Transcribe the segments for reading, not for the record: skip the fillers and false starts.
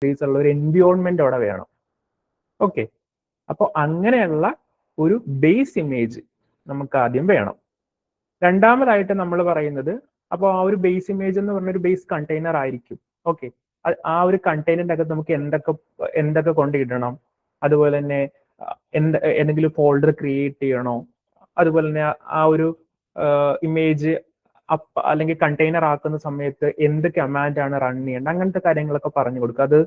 Space ഉള്ള ഒരു environment അവിടെ വേണം. ഓക്കെ, അപ്പോൾ അങ്ങനെയുള്ള ഒരു ബേസ് ഇമേജ് നമുക്ക് ആദ്യം വേണം. രണ്ടാമതായിട്ട് നമ്മൾ പറയുന്നത്, അപ്പോൾ ആ ഒരു ബേസ് ഇമേജ് എന്ന് പറഞ്ഞ ഒരു ബേസ് കണ്ടെയ്നർ ആയിരിക്കും. ഓക്കെ, ആ ഒരു കണ്ടെയ്നറിന്റെ അകത്ത് നമുക്ക് എന്തൊക്കെ കൊണ്ടിടണം, അതുപോലെ തന്നെ എന്തെങ്കിലും ഫോൾഡർ ക്രിയേറ്റ് ചെയ്യണോ, അതുപോലെ തന്നെ ആ ഒരു ഇമേജ് അല്ലെങ്കിൽ കണ്ടെയ്നർ ആക്കുന്ന സമയത്ത് എന്ത് കമാൻഡ് ആണ് റൺ ചെയ്യേണ്ടത്, അങ്ങനത്തെ കാര്യങ്ങളൊക്കെ പറഞ്ഞു കൊടുക്കുക. അത്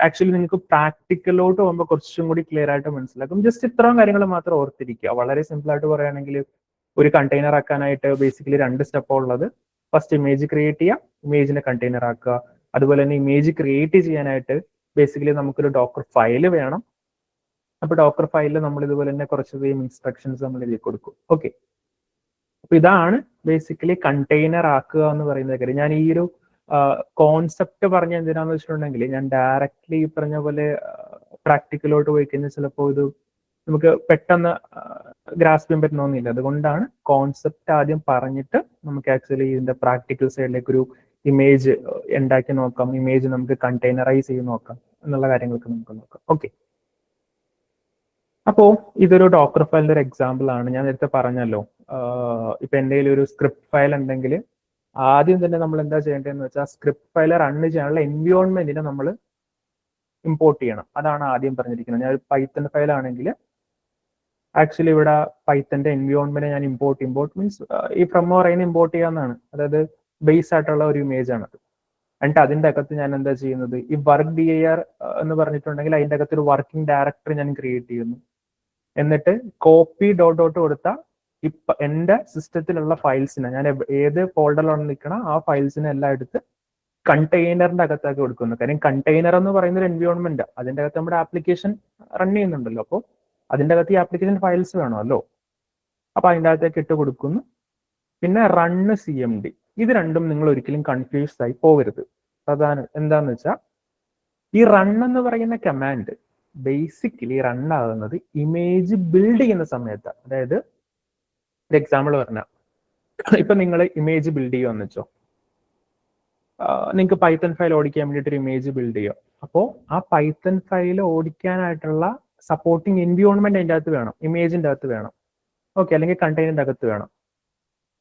ആക്ച്വലി നിങ്ങൾക്ക് പ്രാക്ടിക്കലോട്ട് പോകുമ്പോൾ കുറച്ചും കൂടി ക്ലിയർ ആയിട്ട് മനസ്സിലാക്കും. ജസ്റ്റ് ഇത്രയും കാര്യങ്ങൾ മാത്രം ഓർത്തിരിക്കുക. വളരെ സിമ്പിൾ ആയിട്ട് പറയുകയാണെങ്കിൽ ഒരു കണ്ടെയ്നർ ആക്കാനായിട്ട് ബേസിക്കലി 2 സ്റ്റെപ്പ് ഉള്ളത്. ഫസ്റ്റ് ഇമേജ് ക്രിയേറ്റ് ചെയ്യുക, ഇമേജിനെ കണ്ടെയ്നർ ആക്കുക. അതുപോലെ തന്നെ ഇമേജ് ക്രിയേറ്റ് ചെയ്യാനായിട്ട് ബേസിക്കലി നമുക്കൊരു ഡോക്കർ ഫയൽ വേണം. അപ്പൊ ഡോക്കർ ഫയലിൽ നമ്മൾ ഇതുപോലെ തന്നെ കുറച്ചധികം ഇൻസ്ട്രക്ഷൻസ് നമ്മൾ എഴുതി കൊടുക്കും. ഓക്കെ, അപ്പൊ ഇതാണ് ബേസിക്കലി കണ്ടെയ്നർ ആക്കുക എന്ന് പറയുന്ന കാര്യം. ഞാൻ ഈ ഒരു കോൺസെപ്റ്റ് പറഞ്ഞ എന്തിനാന്ന് വെച്ചിട്ടുണ്ടെങ്കിൽ, ഞാൻ ഡയറക്റ്റ്ലി ഈ പറഞ്ഞ പോലെ പ്രാക്ടിക്കലോട്ട് പോയി കഴിഞ്ഞാൽ ചിലപ്പോൾ ഇത് നമുക്ക് പെട്ടെന്ന് ഗ്രാസ്പ് ചെയ്യാൻ പറ്റണമെന്നില്ല. അതുകൊണ്ടാണ് കോൺസെപ്റ്റ് ആദ്യം പറഞ്ഞിട്ട് നമുക്ക് ആക്ച്വലി ഇതിന്റെ പ്രാക്ടിക്കൽ സൈഡിലേക്ക് ഒരു ഇമേജ് ഉണ്ടാക്കി നോക്കാം, ഇമേജ് നമുക്ക് കണ്ടെയ്നറൈസ് ചെയ്ത് നോക്കാം എന്നുള്ള കാര്യങ്ങളൊക്കെ നമുക്ക് നോക്കാം. ഓക്കെ, അപ്പോ ഇതൊരു ഡോക്കർ ഫയലിന്റെ ഒരു എക്സാമ്പിൾ ആണ്. ഞാൻ നേരത്തെ പറഞ്ഞല്ലോ, ഇപ്പൊ എൻ്റെ ഒരു സ്ക്രിപ്റ്റ് ഫയൽ ഉണ്ടെങ്കിൽ ആദ്യം തന്നെ നമ്മൾ എന്താ ചെയ്യേണ്ടതെന്ന് വെച്ചാൽ സ്ക്രിപ്റ്റ് ഫയൽ റൺ ചെയ്യാനുള്ള എൻവിയോൺമെന്റിനെ നമ്മൾ ഇമ്പോർട്ട് ചെയ്യണം. അതാണ് ആദ്യം പറഞ്ഞിരിക്കുന്നത്. ഞാൻ പൈത്തൺ ഫയൽ ആണെങ്കിൽ ആക്ച്വലി ഇവിടെ പൈത്തന്റെ എൻവിയോൺമെന്റ് ഞാൻ ഇമ്പോർട്ട് മീൻസ് ഈ ഫ്രം പറയുന്ന ഇമ്പോർട്ട് ചെയ്യാന്നാണ്. അതായത് ബേസ് ആയിട്ടുള്ള ഒരു ഇമേജ് ആണ്. എന്നിട്ട് അതിന്റെ അകത്ത് ഞാൻ എന്താ ചെയ്യുന്നത്, ഈ വർക്ക് dir എന്ന് പറഞ്ഞിട്ടുണ്ടെങ്കിൽ അതിന്റെ അകത്ത് ഒരു വർക്കിംഗ് ഡയറക്ടറി ഞാൻ ക്രിയേറ്റ് ചെയ്യുന്നു. എന്നിട്ട് കോപ്പി ഡോട്ട് കൊടുത്ത എന്റെ സിസ്റ്റത്തിലുള്ള ഫയൽസിനെ ഞാൻ ഏത് ഫോൾഡറിലാണ് നിൽക്കണം ആ ഫയൽസിനെ എല്ലാം എടുത്ത് കണ്ടെയ്നറിന്റെ അകത്താക്കി കൊടുക്കുന്നു. കാര്യം കണ്ടെയ്നർ എന്ന് പറയുന്ന ഒരു എൻവിയോൺമെന്റ്, അതിന്റെ അകത്ത് നമ്മുടെ ആപ്ലിക്കേഷൻ റൺ ചെയ്യുന്നുണ്ടല്ലോ. അപ്പോൾ അതിന്റെ അകത്ത് ഈ ആപ്ലിക്കേഷൻ ഫയൽസ് വേണമല്ലോ. അപ്പൊ അതിൻ്റെ അകത്തേക്ക് ഇട്ട് കൊടുക്കുന്നു. പിന്നെ റണ്ണ് cmd, ഇത് രണ്ടും നിങ്ങൾ ഒരിക്കലും കൺഫ്യൂസ്ഡ് ആയി പോകരുത്. അതാണ് എന്താന്ന് വെച്ചാൽ ഈ റൺ എന്ന് പറയുന്ന കമാൻഡ് ബേസിക്കലി റൺ ആകുന്നത് ഇമേജ് ബിൽഡ് ചെയ്യുന്ന സമയത്ത്. അതായത് ഒരു എക്സാമ്പിൾ പറഞ്ഞാൽ, ഇപ്പൊ നിങ്ങൾ ഇമേജ് ബിൽഡ് ചെയ്യുമെന്ന് വെച്ചോ, നിങ്ങൾക്ക് പൈത്തൺ ഫയൽ ഓടിക്കാൻ വേണ്ടിയിട്ട് ഒരു ഇമേജ് ബിൽഡ് ചെയ്യുക. അപ്പോൾ ആ പൈത്തൺ ഫയൽ ഓടിക്കാനായിട്ടുള്ള സപ്പോർട്ടിങ് എൻവിയോൺമെന്റ് അതിൻ്റെ അകത്ത് വേണം, ഇമേജിന്റെ അകത്ത് വേണം. ഓക്കെ, അല്ലെങ്കിൽ കണ്ടെയ്നറിന്റെ അകത്ത് വേണം.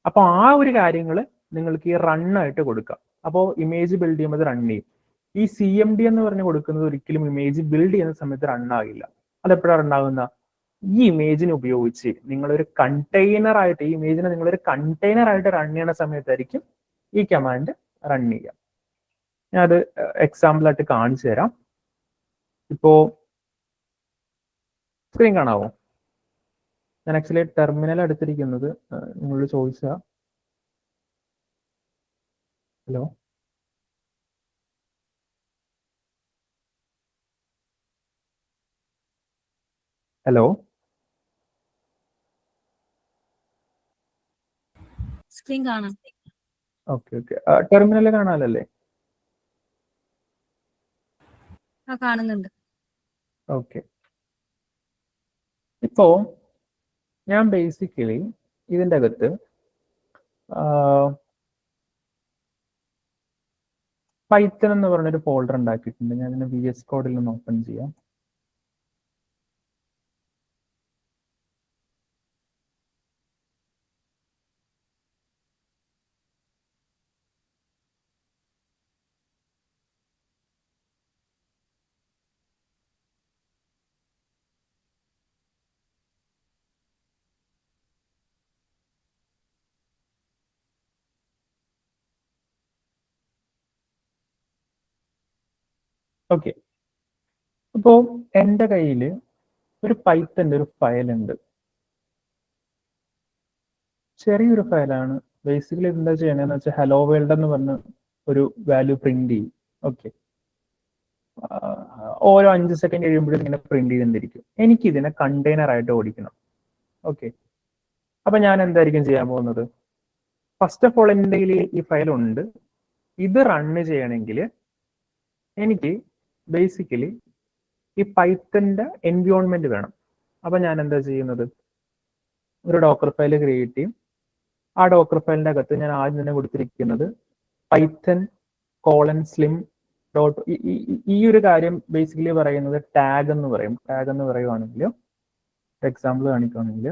അപ്പോൾ ആ ഒരു കാര്യങ്ങൾ നിങ്ങൾക്ക് ഈ റണ്ണായിട്ട് കൊടുക്കാം. അപ്പോൾ ഇമേജ് ബിൽഡ് ചെയ്യുമ്പോൾ റൺ ചെയ്യും. ഈ cmd എന്ന് പറഞ്ഞ് കൊടുക്കുന്നത് ഒരിക്കലും ഇമേജ് ബിൽഡ് ചെയ്യുന്ന സമയത്ത് റൺ ആകില്ല. അതെപ്പോഴാണ് റൺ ആകുന്ന, ഈ ഇമേജിനെ ഉപയോഗിച്ച് നിങ്ങളൊരു കണ്ടെയ്നർ ആയിട്ട്, ഈ ഇമേജിനെ നിങ്ങളൊരു കണ്ടെയ്നർ ആയിട്ട് റൺ ചെയ്യുന്ന സമയത്തായിരിക്കും ഈ കമാൻഡ് റൺ ചെയ്യുക. ഞാൻ അത് എക്സാമ്പിൾ ആയിട്ട് കാണിച്ചു തരാം. ഇപ്പോ സ്ക്രീൻ കാണാവോ? ഞാൻ ആക്ച്വലി ടെർമിനൽ എടുത്തിരിക്കുന്നത് നിങ്ങളോട് ചോദിച്ചാ. ഹലോ ഹലോ സ്ക്രീൻ കാണാം. ഓക്കെ ഓക്കെ, ടെർമിനൽ കാണാനല്ലേ? കാണുന്നുണ്ട്. ഓക്കെ, ഇപ്പോ ഞാൻ ബേസിക്കലി ഇതിൻ്റെ അകത്ത് പൈത്തൺ എന്ന് പറഞ്ഞൊരു ഫോൾഡർ ഉണ്ടാക്കിയിട്ടുണ്ട്. ഞാൻ ഇതിനെ VS കോഡിൽ നിന്ന് ഓപ്പൺ ചെയ്യാം. ഓക്കെ, അപ്പോൾ എൻ്റെ കയ്യിൽ ഒരു പൈത്തൻ്റെ ഒരു ഫയൽ ഉണ്ട്. ചെറിയൊരു ഫയലാണ്. ബേസിക്കലി എന്താ ചെയ്യണമെന്ന് വെച്ചാൽ ഹലോ വേൾഡ് എന്ന് പറഞ്ഞ ഒരു വാല്യൂ പ്രിന്റ് ചെയ്യും. ഓക്കെ, ഓരോ 5 സെക്കൻഡ് കഴിയുമ്പോഴും ഇങ്ങനെ പ്രിന്റ് ചെയ്തിരിക്കും. എനിക്ക് ഇതിനെ കണ്ടെയ്നർ ആയിട്ട് ഓടിക്കണം. ഓക്കെ, അപ്പൊ ഞാൻ എന്തായിരിക്കും ചെയ്യാൻ പോകുന്നത്, ഫസ്റ്റ് ഓഫ് ഓൾ എൻ്റെ കയ്യിൽ ഈ ഫയൽ ഉണ്ട്. ഇത് റണ്ണ് ചെയ്യണമെങ്കിൽ എനിക്ക് ബേസിക്കലി ഈ പൈത്തന്റെ എൻവിയോൺമെന്റ് വേണം. അപ്പൊ ഞാൻ എന്താ ചെയ്യുന്നത്, ഒരു ഡോക്കർ ഫയൽ ക്രിയേറ്റ് ചെയ്യും. ആ ഡോക്കർ ഫയലിന്റെ അകത്ത് ഞാൻ ആദ്യം തന്നെ കൊടുത്തിരിക്കുന്നത് python:slim ഡോട്ട് ഈ ഒരു കാര്യം ബേസിക്കലി പറയുന്നത് ടാഗ് എന്ന് പറയും. ടാഗ് എന്ന് പറയുവാണെങ്കിൽ എക്സാമ്പിൾ കാണിക്കുകയാണെങ്കിൽ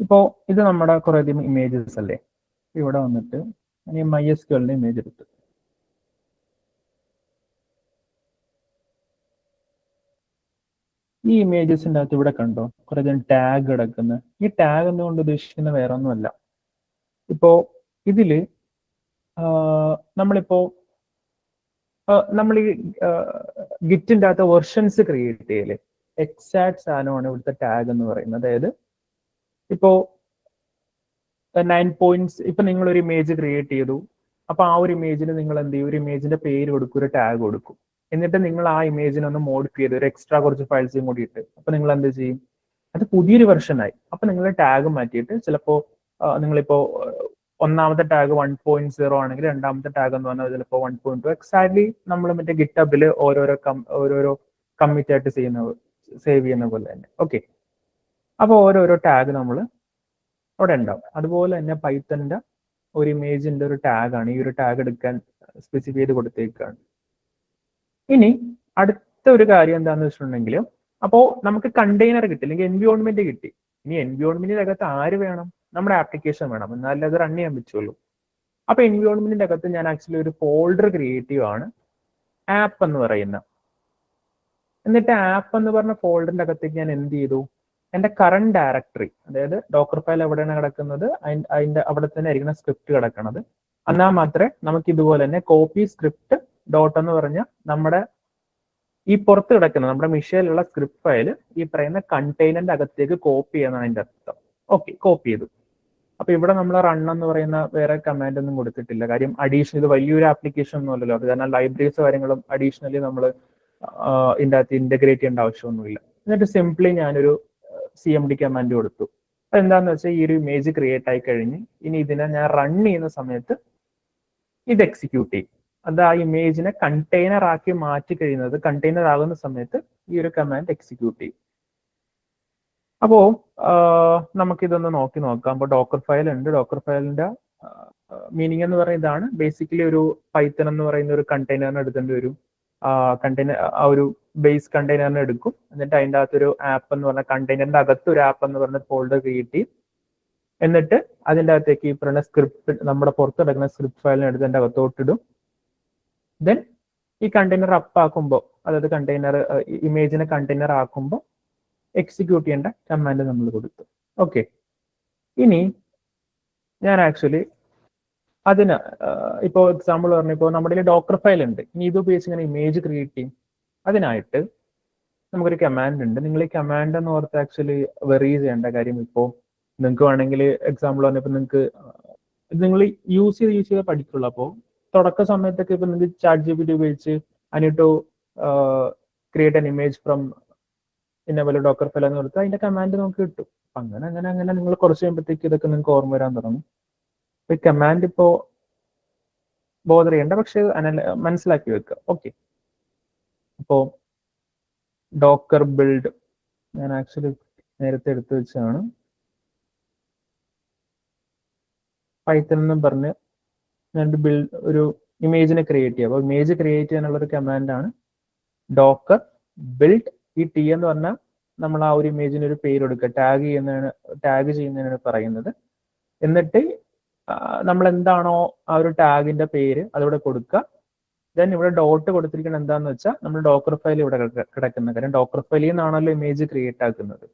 ഇപ്പോൾ ഇത് നമ്മുടെ കുറേ അധികം ഇമേജസ് അല്ലേ. ഇവിടെ വന്നിട്ട് ഈ MySQL ഇമേജ് എടുത്ത് ഈ ഇമേജസിൻ്റെ അകത്ത് ഇവിടെ കണ്ടോ കുറേ അധികം ടാഗ് കിടക്കുന്നത്. ഈ ടാഗ് എന്നുകൊണ്ട് ഉദ്ദേശിക്കുന്ന വേറെ ഒന്നുമല്ല. ഇപ്പോ ഇതില് നമ്മളിപ്പോ നമ്മൾ ഈ ഗിറ്റിൻ്റെ അകത്ത് വെർഷൻസ് ക്രിയേറ്റ് ചെയ്യല്ലേ, എക്സാക്ട് സാധനമാണ് ഇവിടുത്തെ ടാഗ് എന്ന് പറയുന്നത്. അതായത് ഇപ്പോ 9 പോയിന്റ്സ് ഇപ്പൊ നിങ്ങൾ ഒരു ഇമേജ് ക്രിയേറ്റ് ചെയ്തു. അപ്പൊ ആ ഒരു ഇമേജിന് നിങ്ങൾ എന്ത് ചെയ്യും, ഒരു ഇമേജിന്റെ പേര് കൊടുക്കും, ഒരു ടാഗ് കൊടുക്കും. എന്നിട്ട് നിങ്ങൾ ആ ഇമേജിനെ ഒന്ന് മോഡിഫൈ ചെയ്ത് ഒരു എക്സ്ട്രാ കുറച്ച് ഫയൽസും കൂടി ഇട്ട് അപ്പൊ നിങ്ങൾ എന്ത് ചെയ്യും, അത് പുതിയൊരു വെർഷൻ ആയി. അപ്പൊ നിങ്ങൾ ടാഗ് മാറ്റിയിട്ട് ചിലപ്പോ നിങ്ങളിപ്പോ ഒന്നാമത്തെ ടാഗ് 1.0 ആണെങ്കിൽ രണ്ടാമത്തെ ടാഗ് എന്ന് പറഞ്ഞാൽ ചിലപ്പോൾ 1.2 എക്സാക്ട്ലി നമ്മൾ മറ്റേ ഗിറ്റബിൽ ഓരോരോ കമ്മിറ്റ് ആയിട്ട് സേവ് ചെയ്യുന്ന പോലെ തന്നെ. ഓക്കെ, അപ്പോൾ ഓരോരോ ടാഗ് നമ്മൾ അവിടെ ഉണ്ടാവും. അതുപോലെ തന്നെ പൈത്തണിന്റെ ഒരു ഇമേജിന്റെ ഒരു ടാഗാണ് ഈ ഒരു ടാഗ് എടുക്കാൻ സ്പെസിഫൈ ചെയ്ത് കൊടുത്തേക്കാണ്. ഇനി അടുത്ത ഒരു കാര്യം എന്താണെന്ന് വെച്ചിട്ടുണ്ടെങ്കിൽ, അപ്പോൾ നമുക്ക് കണ്ടെയ്നർ കിട്ടി അല്ലെങ്കിൽ എൻവയോൺമെന്റ് കിട്ടി. ഇനി എൻവയോൺമെന്റിന്റെ അകത്ത് ആര് വേണം, നമ്മുടെ ആപ്ലിക്കേഷൻ വേണം, എന്നാലേ അത് റൺ ചെയ്യാൻ പറ്റുള്ളൂ. അപ്പൊ എൻവയോൺമെന്റിന്റെ അകത്ത് ഞാൻ ആക്ച്വലി ഒരു ഫോൾഡർ ക്രിയേറ്റീവ് ആണ്, ആപ്പ് എന്ന് പറയുന്ന. എന്നിട്ട് ആപ്പ് എന്ന് പറഞ്ഞ ഫോൾഡറിന്റെ അകത്തേക്ക് ഞാൻ എന്ത് ചെയ്തു, എന്റെ കറണ്ട് ഡയറക്ടറി, അതായത് ഡോക്കർ ഫയൽ എവിടെയാണ് കിടക്കുന്നത് അതിന്റെ അവിടെ തന്നെ ആയിരിക്കുന്ന സ്ക്രിപ്റ്റ് കിടക്കുന്നത്. എന്നാൽ മാത്രമേ നമുക്ക് ഇതുപോലെ തന്നെ കോപ്പി സ്ക്രിപ്റ്റ് ഡോട്ട് എന്ന് പറഞ്ഞ നമ്മുടെ ഈ പുറത്ത് കിടക്കുന്ന നമ്മുടെ മിഷയിലുള്ള സ്ക്രിപ്റ്റ് ഫയൽ ഈ പറയുന്ന കണ്ടെയ്നറിന്റെ അകത്തേക്ക് കോപ്പി ചെയ്യുന്നതാണ് അതിന്റെ അർത്ഥം. ഓക്കെ, കോപ്പി ചെയ്തു. അപ്പൊ ഇവിടെ നമ്മൾ റൺ എന്ന് പറയുന്ന വേറെ കമാൻഡ് ഒന്നും കൊടുത്തിട്ടില്ല. കാര്യം അഡീഷണൽ ഇത് വലിയൊരു ആപ്ലിക്കേഷൻ ഒന്നും അല്ലല്ലോ. അത് കാരണം ലൈബ്രറീസ് കാര്യങ്ങളും അഡീഷണലി നമ്മൾ ഇതിന്റെ അകത്ത് ഇന്റഗ്രേറ്റ് ചെയ്യേണ്ട ആവശ്യമൊന്നുമില്ല. എന്നിട്ട് സിംപ്ലി ഞാനൊരു CMD കമാൻഡ് കൊടുത്തു. അതെന്താന്ന് വെച്ചാൽ ഈ ഒരു ഇമേജ് ക്രിയേറ്റ് ആയി കഴിഞ്ഞ് ഇനി ഇതിനെ ഞാൻ റൺ ചെയ്യുന്ന സമയത്ത് ഇത് എക്സിക്യൂട്ട് ചെയ്യും. അത് ആ ഇമേജിനെ കണ്ടെയ്നർ ആക്കി മാറ്റി കഴിയുന്നത് കണ്ടെയ്നർ ആകുന്ന സമയത്ത് ഈ ഒരു കമാൻഡ് എക്സിക്യൂട്ട് ചെയ്യും. അപ്പോ നമുക്കിതൊന്ന് നോക്കാം. അപ്പോൾ ഡോക്കർ ഫയൽ ഉണ്ട്. ഡോക്കർ ഫയലിന്റെ മീനിങ് എന്ന് പറയുന്നത് ഇതാണ്. ബേസിക്കലി ഒരു പൈത്തൺ എന്ന് പറയുന്ന ഒരു കണ്ടെയ്നറിനെ എടുക്കേണ്ടി വരും. കണ്ടെയ്നർ ആ ഒരു ബേസ് കണ്ടെയ്നറിനെ എടുക്കും. എന്നിട്ട് അതിൻ്റെ അകത്തൊരു ആപ്പ് എന്ന് പറഞ്ഞ കണ്ടെയ്നറിന്റെ അകത്ത് ഒരു ആപ്പ് എന്ന് പറഞ്ഞ ഫോൾഡർ ക്രിയേറ്റ് ചെയ്യും. എന്നിട്ട് അതിൻ്റെ അകത്തേക്ക് ഈ പറയുന്ന സ്ക്രിപ്റ്റ് നമ്മുടെ പുറത്ത് കിടക്കുന്ന സ്ക്രിപ്റ്റ് ഫയലിനെ എടുത്ത് അതിൻ്റെ അകത്തോട്ടിടും. ദെൻ ഈ കണ്ടെയ്നർ അപ്പ് ആക്കുമ്പോൾ, അതായത് കണ്ടെയ്നർ ഇമേജിനെ കണ്ടെയ്നർ ആക്കുമ്പോൾ എക്സിക്യൂട്ട് ചെയ്യേണ്ട കമാൻഡ് നമ്മൾ കൊടുത്തു. ഓക്കെ, ഇനി ഞാൻ ആക്ച്വലി അതിന് ഇപ്പോൾ എക്സാമ്പിൾ പറഞ്ഞപ്പോൾ നമ്മുടെ ഡോക്കർ ഫയൽ ഉണ്ട്. ഇനി ഇത് ഉപയോഗിച്ച് ഇങ്ങനെ ഇമേജ് ക്രിയേറ്റ് ചെയ്യും. അതിനായിട്ട് നമുക്കൊരു കമാൻഡ് ഉണ്ട്. നിങ്ങൾ ഈ കമാൻഡ് എന്ന് ഓർത്ത് ആക്ച്വലി വെറി ചെയ്യേണ്ട കാര്യം, ഇപ്പോൾ നിങ്ങൾക്ക് വേണമെങ്കിൽ എക്സാമ്പിൾ പറഞ്ഞപ്പോൾ നിങ്ങൾക്ക് നിങ്ങൾ യൂസ് ചെയ്ത് പഠിക്കുള്ളൂ. അപ്പോൾ തുടക്ക സമയത്തൊക്കെ ഇപ്പൊ നിങ്ങൾക്ക് ChatGPT ഉപയോഗിച്ച് അനിട്ടോ ക്രിയേറ്റ് ആൻ ഇമേജ് ഫ്രം ഇന്നപോലെ ഡോക്കർ ഫയൽ എന്ന് കൊടുത്താൽ അതിന്റെ കമാൻഡ് നമുക്ക് കിട്ടും. അങ്ങനെ നിങ്ങൾ കുറച്ച് കഴിയുമ്പോഴത്തേക്ക് ഇതൊക്കെ നിങ്ങൾക്ക് ഓർമ്മ വരാൻ തുടങ്ങും. ഈ കമാൻഡ് ഇപ്പോ ബോധർ ചെയ്യേണ്ട, പക്ഷെ മനസ്സിലാക്കി വെക്കുക. ഓക്കെ, അപ്പോ ഡോക്കർ ബിൽഡ് ഞാൻ ആക്ച്വലി നേരത്തെ എടുത്തു വെച്ചാണ്. പൈത്തൺ എന്നും പറഞ്ഞ് ഞാൻ ബിൽഡ് ഒരു ഇമേജിനെ ക്രിയേറ്റ് ചെയ്യുക. അപ്പോൾ ഇമേജ് ക്രിയേറ്റ് ചെയ്യാനുള്ള ഒരു കമാൻഡാണ് ഡോക്കർ ബിൽഡ്. ഈ ടി എന്ന് പറഞ്ഞാൽ നമ്മൾ ആ ഒരു ഇമേജിന് ഒരു പേര് കൊടുക്കുക, ടാഗ് ചെയ്യുന്നതിനാണ് പറയുന്നത്. എന്നിട്ട് നമ്മൾ എന്താണോ ആ ഒരു ടാഗിന്റെ പേര് അതിവിടെ കൊടുക്കുക. ദെൻ ഇവിടെ ഡോട്ട് കൊടുത്തിരിക്കുന്നത് എന്താണെന്ന് വെച്ചാൽ നമ്മൾ ഡോക്കർ ഫയൽ ഇവിടെ കിടക്കുന്ന കാര്യം ഡോക്കർ ഫയലിൽ നിന്നാണല്ലോ ഇമേജ് ക്രിയേറ്റ് ആക്കുന്നത്.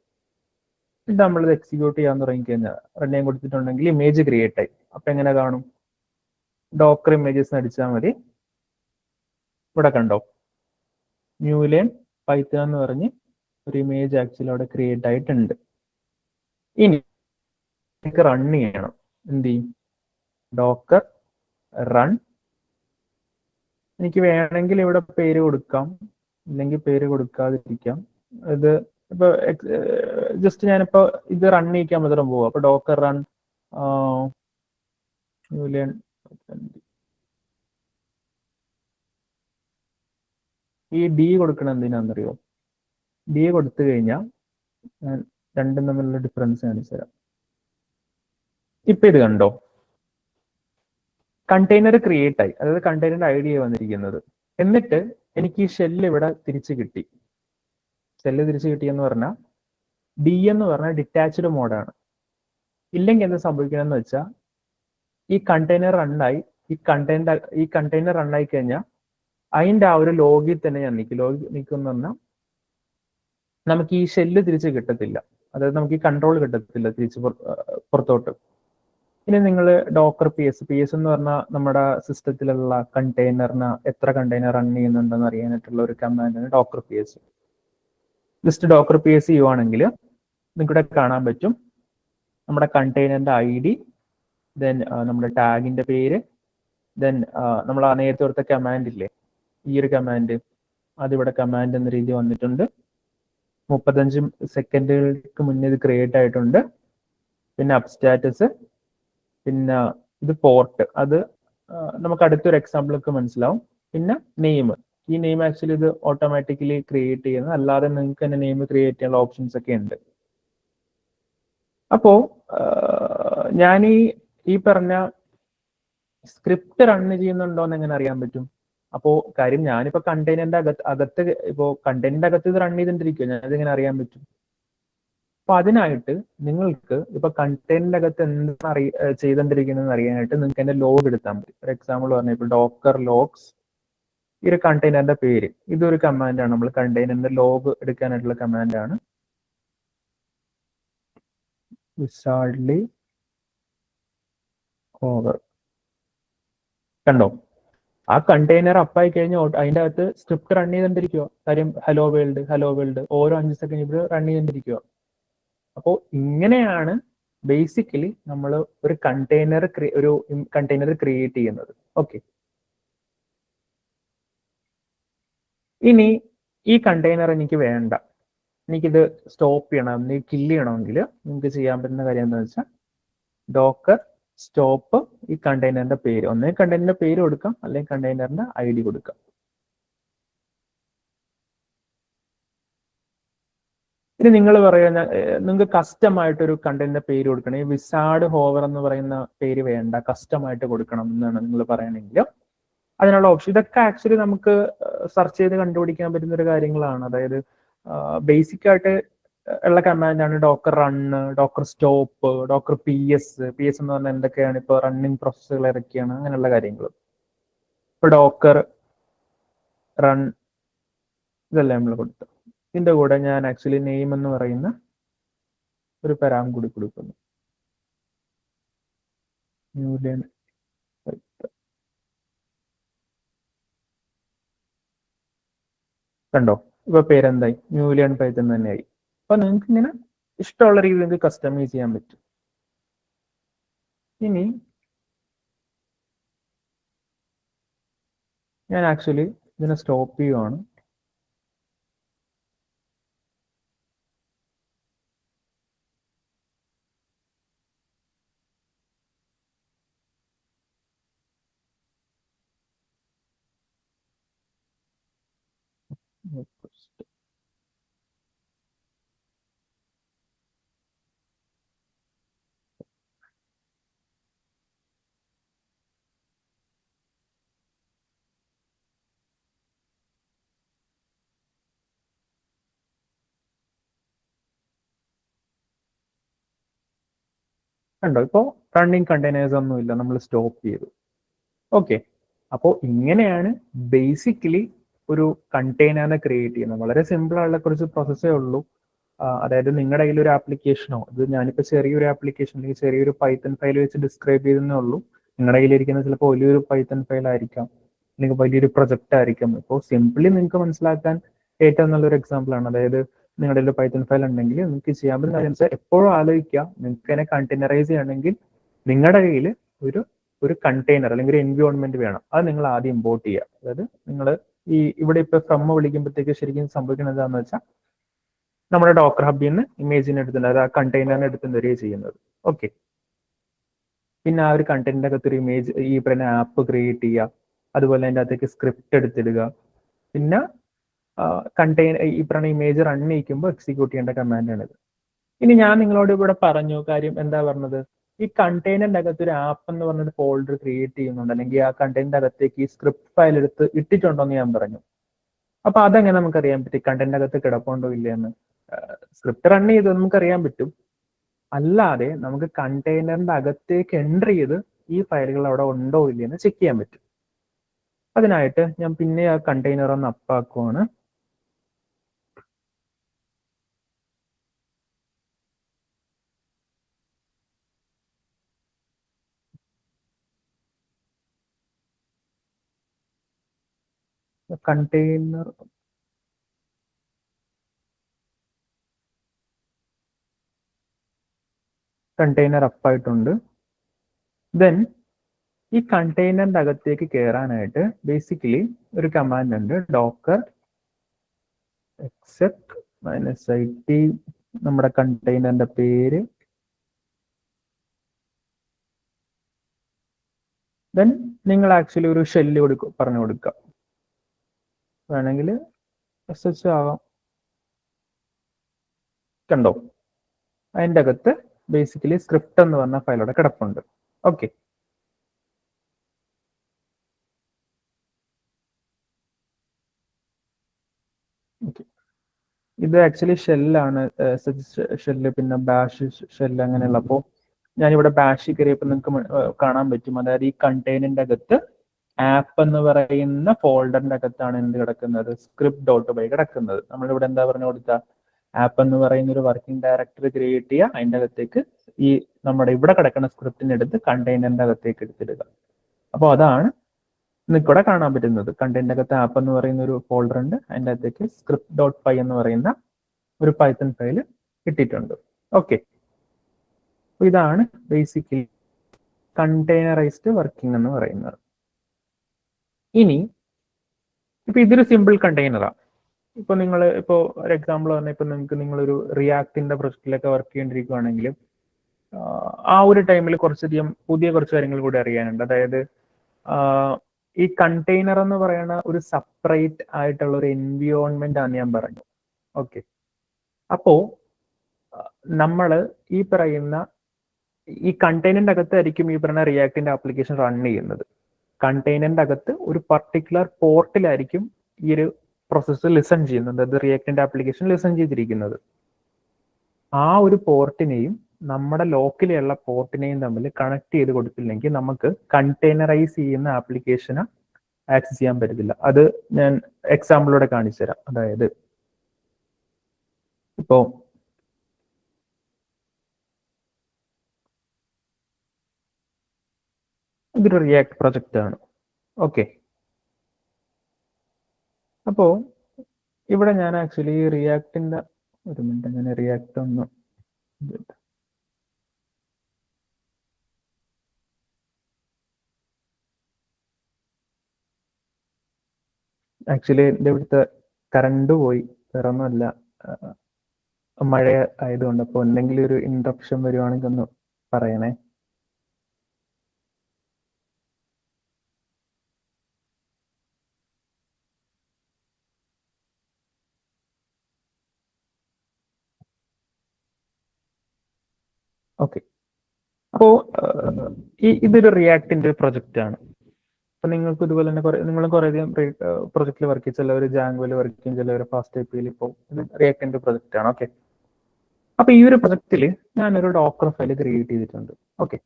എന്നിട്ട് നമ്മളിത് എക്സിക്യൂട്ട് ചെയ്യാൻ തുടങ്ങിക്കഴിഞ്ഞാൽ റണ്ണേം കൊടുത്തിട്ടുണ്ടെങ്കിൽ ഇമേജ് ക്രിയേറ്റ് ആയി. അപ്പൊ എങ്ങനെ കാണും, ഡോക്കർ ഇമേജസ് അടിച്ചാൽ മതി. ഇവിടെ കണ്ടോ, ന്യൂ ലൈൻ പൈത്തൺ എന്ന് പറഞ്ഞ് ഒരു ഇമേജ് ആക്ച്വലി അവിടെ ക്രിയേറ്റ് ആയിട്ടുണ്ട്. ഇനി എനിക്ക് റൺ ചെയ്യണം. എന്ത് ചെയ്യും, ഡോക്കർ റൺ. എനിക്ക് വേണമെങ്കിൽ ഇവിടെ പേര് കൊടുക്കാം, ഇല്ലെങ്കിൽ പേര് കൊടുക്കാതിരിക്കാം. ഇത് ഇപ്പൊ ജസ്റ്റ് ഞാനിപ്പോ ഇത് റൺ ചെയ്യിക്കാൻ മാത്രം പോവാം. അപ്പൊ ഡോക്കർ റൺ യൂലിയൻ ഈ ഡി കൊടുക്കണം എന്തിനാണെന്നറിയോ? ഡി കൊടുത്തു കഴിഞ്ഞാൽ ഞാൻ രണ്ടും തമ്മിലുള്ള ഡിഫറൻസ് കാണിച്ചു തരാം. ഇപ്പൊ ഇത് കണ്ടോ, കണ്ടെയ്നർ ക്രിയേറ്റ് ആയി, അതായത് കണ്ടെയ്നറിന്റെ ഐഡിയ വന്നിരിക്കുന്നത്. എന്നിട്ട് എനിക്ക് ഈ ഷെല്ല് ഇവിടെ തിരിച്ചു കിട്ടി. ഷെല്ല് തിരിച്ചു കിട്ടിയെന്ന് പറഞ്ഞാൽ ഡി എന്ന് പറഞ്ഞാൽ ഡിറ്റാച്ച്ഡ് മോഡാണ്. ഇല്ലെങ്കിൽ എന്ത് സംഭവിക്കണമെന്ന് വെച്ചാൽ ഈ കണ്ടെയ്നർ റണ്ണായി, ഈ കണ്ടെയ്നർ റണ്ണായി കഴിഞ്ഞാൽ അതിന്റെ ആ ഒരു ലോഗിൽ തന്നെ ഞാൻ നിൽക്കും. ലോഗ് നിൽക്കുമെന്ന് പറഞ്ഞാൽ നമുക്ക് ഈ ഷെല്ല് തിരിച്ച് കിട്ടത്തില്ല, അതായത് നമുക്ക് ഈ കൺട്രോൾ കിട്ടത്തില്ല തിരിച്ച് പുറത്തോട്ട്. ഇനി നിങ്ങൾ ഡോക്കർ പി എസ് എന്ന് പറഞ്ഞാൽ നമ്മുടെ സിസ്റ്റത്തിലുള്ള കണ്ടെയ്നറിന് എത്ര കണ്ടെയ്നർ റൺ ചെയ്യുന്നുണ്ടെന്ന് അറിയാനായിട്ടുള്ള ഒരു കമാൻഡാണ് docker P S. Just docker P S ചെയ്യുവാണെങ്കിൽ നിങ്ങൾക്കിവിടെ കാണാൻ പറ്റും നമ്മുടെ കണ്ടെയ്നറിന്റെ ഐ ഡി, ദെൻ നമ്മുടെ ടാഗിന്റെ പേര്, ദെൻ നമ്മൾ ആ നേരത്തെ കൊടുത്ത കമാൻഡ് ഇല്ലേ, ഈ ഒരു കമാൻഡ്, അതിവിടെ കമാൻഡ് എന്ന രീതി വന്നിട്ടുണ്ട്. 35 സെക്കൻഡുകൾക്ക് മുന്നേ ഇത് ക്രിയേറ്റ് ആയിട്ടുണ്ട്. പിന്നെ അപ് സ്റ്റാറ്റസ്, പിന്നെ ഇത് പോർട്ട്, അത് നമുക്ക് അടുത്തൊരു എക്സാമ്പിൾ ഒക്കെ മനസ്സിലാവും. പിന്നെ നെയിം, ഈ നെയിം ആക്ച്വലി ഇത് ഓട്ടോമാറ്റിക്കലി ക്രിയേറ്റ് ചെയ്യുന്നത്, അല്ലാതെ നിങ്ങൾക്ക് തന്നെ നെയിം ക്രിയേറ്റ് ചെയ്യാനുള്ള ഓപ്ഷൻസ് ഒക്കെ ഉണ്ട്. അപ്പോ ഞാൻ ഈ പറഞ്ഞ സ്ക്രിപ്റ്റ് റൺ ചെയ്യുന്നുണ്ടോ എന്ന് എങ്ങനെ അറിയാൻ പറ്റും? അപ്പോ കാര്യം ഞാനിപ്പോ കണ്ടെയ്നറിന്റെ അകത്ത് ഇപ്പോ കണ്ടെയ്നറിന്റെ അകത്ത് ഇത് റൺ ചെയ്തിട്ടിരിക്കും, ഞാനിതെങ്ങനെ അറിയാൻ പറ്റും? അപ്പൊ അതിനായിട്ട് നിങ്ങൾക്ക് ഇപ്പൊ കണ്ടെയ്നറിന്റെ അകത്ത് എന്താണ് ചെയ്തുകൊണ്ടിരിക്കുന്നത് അറിയാനായിട്ട് നിങ്ങൾക്ക് എന്റെ ലോഗ് എടുത്താൽ മതി. ഒരു എക്സാമ്പിൾ പറഞ്ഞ ഇപ്പൊ ഡോക്കർ ലോഗ്സ്, ഈ ഒരു കണ്ടെയ്നറിന്റെ പേര്, ഇതൊരു കമാൻഡാണ്. നമ്മൾ കണ്ടെയ്നറിന്റെ ലോഗ് എടുക്കാനായിട്ടുള്ള കമാൻഡാണ് വിസാർഡ്ലി ഓവർ. കണ്ടോ, ആ കണ്ടെയ്നർ അപ്പായി കഴിഞ്ഞാൽ അതിന്റെ അകത്ത് സ്ക്രിപ്റ്റ് റൺ ചെയ്തുകൊണ്ടിരിക്കുക. കാര്യം ഹലോ വേൾഡ് ഓരോ 5 സെക്കൻഡ് റൺ ചെയ്തുകൊണ്ടിരിക്കുക. അപ്പോൾ ഇങ്ങനെയാണ് ബേസിക്കലി നമ്മൾ ഒരു കണ്ടെയ്നർ ക്രിയേറ്റ് ചെയ്യുന്നത്. ഓക്കെ, ഇനി ഈ കണ്ടെയ്നർ എനിക്ക് വേണ്ട, എനിക്കിത് സ്റ്റോപ്പ് ചെയ്യണം, എനിക്ക് കില്ല് ചെയ്യണമെങ്കിൽ നിങ്ങൾക്ക് ചെയ്യാൻ പറ്റുന്ന കാര്യം എന്താണെന്ന് വെച്ചാൽ ഡോക്കർ സ്റ്റോപ്പ് ഈ കണ്ടെയ്നറിന്റെ പേര്, ഒന്നേ കണ്ടെയ്നറിന്റെ പേര് കൊടുക്കാം, അല്ലെങ്കിൽ കണ്ടെയ്നറിന്റെ ഐ ഡി കൊടുക്കാം. ഇനി നിങ്ങൾ പറയുന്ന നിങ്ങൾക്ക് കസ്റ്റം ആയിട്ടൊരു കണ്ടെയ്നറിന്റെ പേര് കൊടുക്കണം, ഈ വിസാർഡ് ഹോവർ എന്ന് പറയുന്ന പേര് വേണ്ട, കസ്റ്റം ആയിട്ട് കൊടുക്കണം എന്നാണ് നിങ്ങൾ പറയണമെങ്കിൽ അതിനുള്ള ഓപ്ഷൻ. ഇതൊക്കെ ആക്ച്വലി നമുക്ക് സെർച്ച് ചെയ്ത് കണ്ടുപിടിക്കാൻ പറ്റുന്ന ഒരു കാര്യങ്ങളാണ്. അതായത് ബേസിക് ആയിട്ട് ഉള്ള കമാൻഡാണ് docker run, docker stop, docker P S എന്ന് പറഞ്ഞാൽ എന്തൊക്കെയാണ് ഇപ്പൊ റണ്ണിങ് പ്രോസസ്സുകൾ ഇറക്കിയാണ്, അങ്ങനെയുള്ള കാര്യങ്ങൾ. ഇപ്പൊ ഡോക്കർ റൺ ഇതെല്ലാം നമ്മൾ കൊടുത്തു. ഇതിന്റെ കൂടെ ഞാൻ ആക്ച്വലി നെയിം എന്ന് പറയുന്ന ഒരു പരാം കൂടി കൊടുക്കുന്നു. യൂലിയൻ കണ്ടോ, ഇപ്പൊ പേരെന്തായി, യൂലിയൻ പൈത്തൺ തന്നെയായി. അപ്പൊ നിങ്ങൾക്ക് ഇങ്ങനെ ഇഷ്ടമുള്ള രീതിയിൽ നിങ്ങൾക്ക് കസ്റ്റമൈസ് ചെയ്യാൻ പറ്റും. ഇനി ഞാൻ ആക്ച്വലി ഇതിനെ സ്റ്റോപ്പ് ചെയ്യുവാണ്. കണ്ടോ, ഇപ്പോ റണ്ണിങ് കണ്ടെയ്നേഴ്സ് ഒന്നും ഇല്ല, നമ്മൾ സ്റ്റോപ്പ് ചെയ്തു. ഓക്കെ, അപ്പോൾ ഇങ്ങനെയാണ് ബേസിക്കലി ഒരു കണ്ടെയ്നറിനെ ക്രിയേറ്റ് ചെയ്യുന്നത്. വളരെ സിമ്പിൾ ആയുള്ള കുറച്ച് പ്രോസസ്സേ ഉള്ളൂ. അതായത് നിങ്ങളുടെ കയ്യിൽ ഒരു ആപ്ലിക്കേഷനോ, ഇത് ഞാനിപ്പോൾ ചെറിയൊരു ആപ്ലിക്കേഷൻ അല്ലെങ്കിൽ ചെറിയൊരു പൈത്തൺ ഫയൽ വെച്ച് ഡിസ്ക്രൈബ് ചെയ്തേ ഉള്ളൂ. നിങ്ങളുടെ കയ്യിലിരിക്കുന്നത് ചിലപ്പോൾ വലിയൊരു പൈത്തൺ ഫയൽ ആയിരിക്കാം, അല്ലെങ്കിൽ വലിയൊരു പ്രൊജക്റ്റ് ആയിരിക്കാം. ഇപ്പോൾ സിംപിളി നിങ്ങൾക്ക് മനസ്സിലാക്കാൻ ഏറ്റവും നല്ലൊരു എക്സാമ്പിൾ ആണ്. അതായത് നിങ്ങളുടെ ഒരു പൈത്തൺ ഫയൽ ഉണ്ടെങ്കിൽ നിങ്ങൾക്ക് ചെയ്യാൻ പറ്റുന്ന കാര്യം വെച്ചാൽ എപ്പോഴും ആലോചിക്കുക, നിങ്ങൾക്ക് അതിനെ കണ്ടെയ്നറൈസ് ചെയ്യണമെങ്കിൽ നിങ്ങളുടെ കയ്യിൽ ഒരു കണ്ടെയ്നർ അല്ലെങ്കിൽ ഒരു എൻവയോൺമെന്റ് വേണം. അത് നിങ്ങൾ ആദ്യം ഇമ്പോർട്ട് ചെയ്യുക. അതായത് നിങ്ങൾ ഇവിടെ ഇപ്പൊ ഫ്രം വിളിക്കുമ്പോഴത്തേക്ക് ശരിക്കും സംഭവിക്കുന്നത് എന്താണെന്ന് വെച്ചാൽ നമ്മുടെ ഡോക്കർ ഹബിൽ നിന്ന് ഇമേജിനെ എടുത്തുകൊണ്ട് അത് ആ കണ്ടെയ്നറിനെ എടുത്തുകൊണ്ട് വരികയാണ് ചെയ്യുന്നത്. ഓക്കെ, പിന്നെ ആ ഒരു കണ്ടന്റിന്റെ അകത്ത് ഒരു ഇമേജ് ഈ പറയുന്ന ആപ്പ് ക്രിയേറ്റ് ചെയ്യുക, അതുപോലെ അതിൻ്റെ അകത്തേക്ക് സ്ക്രിപ്റ്റ് എടുത്തിടുക, പിന്നെ ഈ പറയുന്ന ഇമേജ് റൺ ചെയ്യിക്കുമ്പോൾ എക്സിക്യൂട്ട് ചെയ്യേണ്ട കമാൻഡാണിത്. ഇനി ഞാൻ നിങ്ങളോട് ഇവിടെ പറഞ്ഞു കാര്യം എന്താ പറഞ്ഞത്, ഈ കണ്ടെയ്നറിന്റെ അകത്ത് ഒരു ആപ്പ് എന്ന് പറഞ്ഞൊരു ഫോൾഡർ ക്രിയേറ്റ് ചെയ്യുന്നുണ്ട്, അല്ലെങ്കിൽ ആ കണ്ടെയ്നറിന്റെ അകത്തേക്ക് ഈ സ്ക്രിപ്റ്റ് ഫയൽ എടുത്ത് ഇട്ടിട്ടുണ്ടോ എന്ന് ഞാൻ പറഞ്ഞു. അപ്പൊ അതെങ്ങനെ നമുക്കറിയാൻ പറ്റും കണ്ടന്റ് അകത്ത് കിടപ്പുണ്ടോ ഇല്ലയെന്ന്? സ്ക്രിപ്റ്റ് റൺ ചെയ്ത് നമുക്കറിയാൻ പറ്റും. അല്ലാതെ നമുക്ക് കണ്ടെയ്നറിന്റെ അകത്തേക്ക് എൻ്റർ ചെയ്ത് ഈ ഫയലുകൾ അവിടെ ഉണ്ടോ ഇല്ലയെന്ന് ചെക്ക് ചെയ്യാൻ പറ്റും. അതിനായിട്ട് ഞാൻ പിന്നെ ആ കണ്ടെയ്നർ ഒന്ന് അപ്പാക്കുവാണ്. കണ്ടെയ്നർ അപ്പായിട്ടുണ്ട്. ദെൻ ഈ കണ്ടെയ്നറിന്റെ അകത്തേക്ക് കയറാനായിട്ട് ബേസിക്കലി ഒരു കമാൻഡ് ഉണ്ട്, ഡോക്കർ എക്സെക് -it നമ്മുടെ കണ്ടെയ്നറിന്റെ പേര്, ദെൻ നിങ്ങൾ ആക്ച്വലി ഒരു ഷെല്ല് പറഞ്ഞു കൊടുക്കുക, വേണമെങ്കിൽ SH ആവാം. കണ്ടോ, അതിൻ്റെ അകത്ത് ബേസിക്കലി സ്ക്രിപ്റ്റ് എന്ന് പറഞ്ഞ ഫയലോടെ കിടപ്പുണ്ട്. ഓക്കെ, ഇത് ആക്ച്വലി ഷെല്ലാണ്, ഷെല്ല് പിന്നെ ബാഷ് ഷെല്ല് അങ്ങനെയുള്ള. അപ്പോൾ ഞാനിവിടെ ബാഷ് കയറിയപ്പോൾ നിങ്ങൾക്ക് കാണാൻ പറ്റും, അതായത് ഈ കണ്ടെയ്നറിന്റെ അകത്ത് ആപ്പ് എന്ന് പറയുന്ന ഫോൾഡറിന്റെ അകത്താണ് എന്ത് കിടക്കുന്നത്, script.py കിടക്കുന്നത്. നമ്മളിവിടെ എന്താ പറഞ്ഞു കൊടുത്ത, ആപ്പ് എന്ന് പറയുന്ന ഒരു വർക്കിംഗ് ഡയറക്ടറി ക്രിയേറ്റ് ചെയ്യുക, അതിൻ്റെ അകത്തേക്ക് ഈ നമ്മുടെ ഇവിടെ കിടക്കുന്ന സ്ക്രിപ്റ്റിനെ എടുത്ത് കണ്ടെയ്നറിന്റെ അകത്തേക്ക് എടുത്തിടുക. അപ്പോൾ അതാണ് നിങ്ങൾക്കിവിടെ കാണാൻ പറ്റുന്നത്. കണ്ടെയ്നറിന്റെ അകത്ത് ആപ്പ് എന്ന് പറയുന്ന ഒരു ഫോൾഡർ ഉണ്ട്, അതിൻ്റെ അകത്തേക്ക് script.py എന്ന് പറയുന്ന ഒരു പൈത്തൺ ഫയൽ ഇട്ടിട്ടുണ്ട്. ഓക്കെ, ഇതാണ് ബേസിക്കലി കണ്ടെയ്നറൈസ്ഡ് വർക്കിംഗ് എന്ന് പറയുന്നത്. ഇനി ഇപ്പൊ ഇതൊരു സിമ്പിൾ കണ്ടെയ്നറാണ്. ഇപ്പൊ നിങ്ങൾ ഇപ്പോൾ ഒരു എക്സാമ്പിൾ പറഞ്ഞാൽ ഇപ്പൊ നിങ്ങളൊരു റിയാക്ടിന്റെ പ്രൊജക്റ്റിലൊക്കെ വർക്ക് ചെയ്യേണ്ടിരിക്കുകയാണെങ്കിൽ ആ ഒരു ടൈമിൽ കുറച്ചധികം പുതിയ കുറച്ച് കാര്യങ്ങൾ കൂടി അറിയാനുണ്ട്. അതായത് ഈ കണ്ടെയ്നർ എന്ന് പറയുന്ന ഒരു സെപ്പറേറ്റ് ആയിട്ടുള്ള ഒരു എൻവിയോൺമെന്റ് ആണ് ഞാൻ പറഞ്ഞു. ഓക്കെ, അപ്പോ നമ്മൾ ഈ പറയുന്ന ഈ കണ്ടെയ്നറിന്റെ അകത്തായിരിക്കും ഈ പറയുന്ന റിയാക്ടിന്റെ ആപ്ലിക്കേഷൻ റൺ ചെയ്യുന്നത്. കണ്ടെയ്നറിന്റെ അകത്ത് ഒരു പർട്ടിക്കുലർ പോർട്ടിലായിരിക്കും ഈ ഒരു പ്രോസസ്സ് ലിസൺ ചെയ്യുന്നത്, അത് റിയാക്ടിന്റെ ആപ്ലിക്കേഷൻ ലിസൺ ചെയ്തിരിക്കുന്നത്. ആ ഒരു പോർട്ടിനെയും നമ്മുടെ ലോക്കലുള്ള പോർട്ടിനെയും തമ്മിൽ കണക്ട് ചെയ്ത് കൊടുത്തില്ലെങ്കിൽ നമുക്ക് കണ്ടെയ്നറൈസ് ചെയ്യുന്ന ആപ്ലിക്കേഷന് ആക്സസ് ചെയ്യാൻ പറ്റത്തില്ല. അത് ഞാൻ എക്സാമ്പിളോടെ കാണിച്ചു തരാം. അതായത് ഇപ്പോ ഇതൊരു റിയാക്ട് പ്രൊജക്റ്റ് ആണ്. ഓക്കെ, അപ്പോ ഇവിടെ ഞാൻ ആക്ച്വലി റിയാക്ടിന്റെ ഒരു മിനിറ്റ്, ഞാൻ റിയാക്ട് ഒന്ന് ആക്ച്വലി എൻ്റെ ഇവിടുത്തെ കറണ്ട് പോയി, വേറെ ഒന്നുമല്ല, മഴ ആയതുകൊണ്ട്. അപ്പോൾ എന്തെങ്കിലും ഒരു ഇൻട്രപ്ഷൻ വരുവാണെങ്കിൽ ഒന്ന് പറയണേ. ഓക്കെ, അപ്പോ ഇതൊരു റിയാക്ടിന്റെ ഒരു പ്രൊജക്റ്റ് ആണ്. അപ്പൊ നിങ്ങൾക്ക് ഇതുപോലെ തന്നെ നിങ്ങൾ കുറെ അധികം പ്രൊജക്റ്റിൽ വർക്ക് ചെയ്യും, ചിലവർ ജാങ്വയിൽ വർക്ക് ചെയ്യും, ചിലവർ ഫാസ്റ്റ് APIയിൽ. ഇപ്പോൾ ഇത് റിയാക്ടിന്റെ പ്രൊജക്റ്റ് ആണ്. ഓക്കെ, അപ്പൊ ഈ ഒരു പ്രൊജക്റ്റിൽ ഞാനൊരു ഡോക്കർ ഫയൽ ക്രിയേറ്റ് ചെയ്തിട്ടുണ്ട്. ഓക്കെ,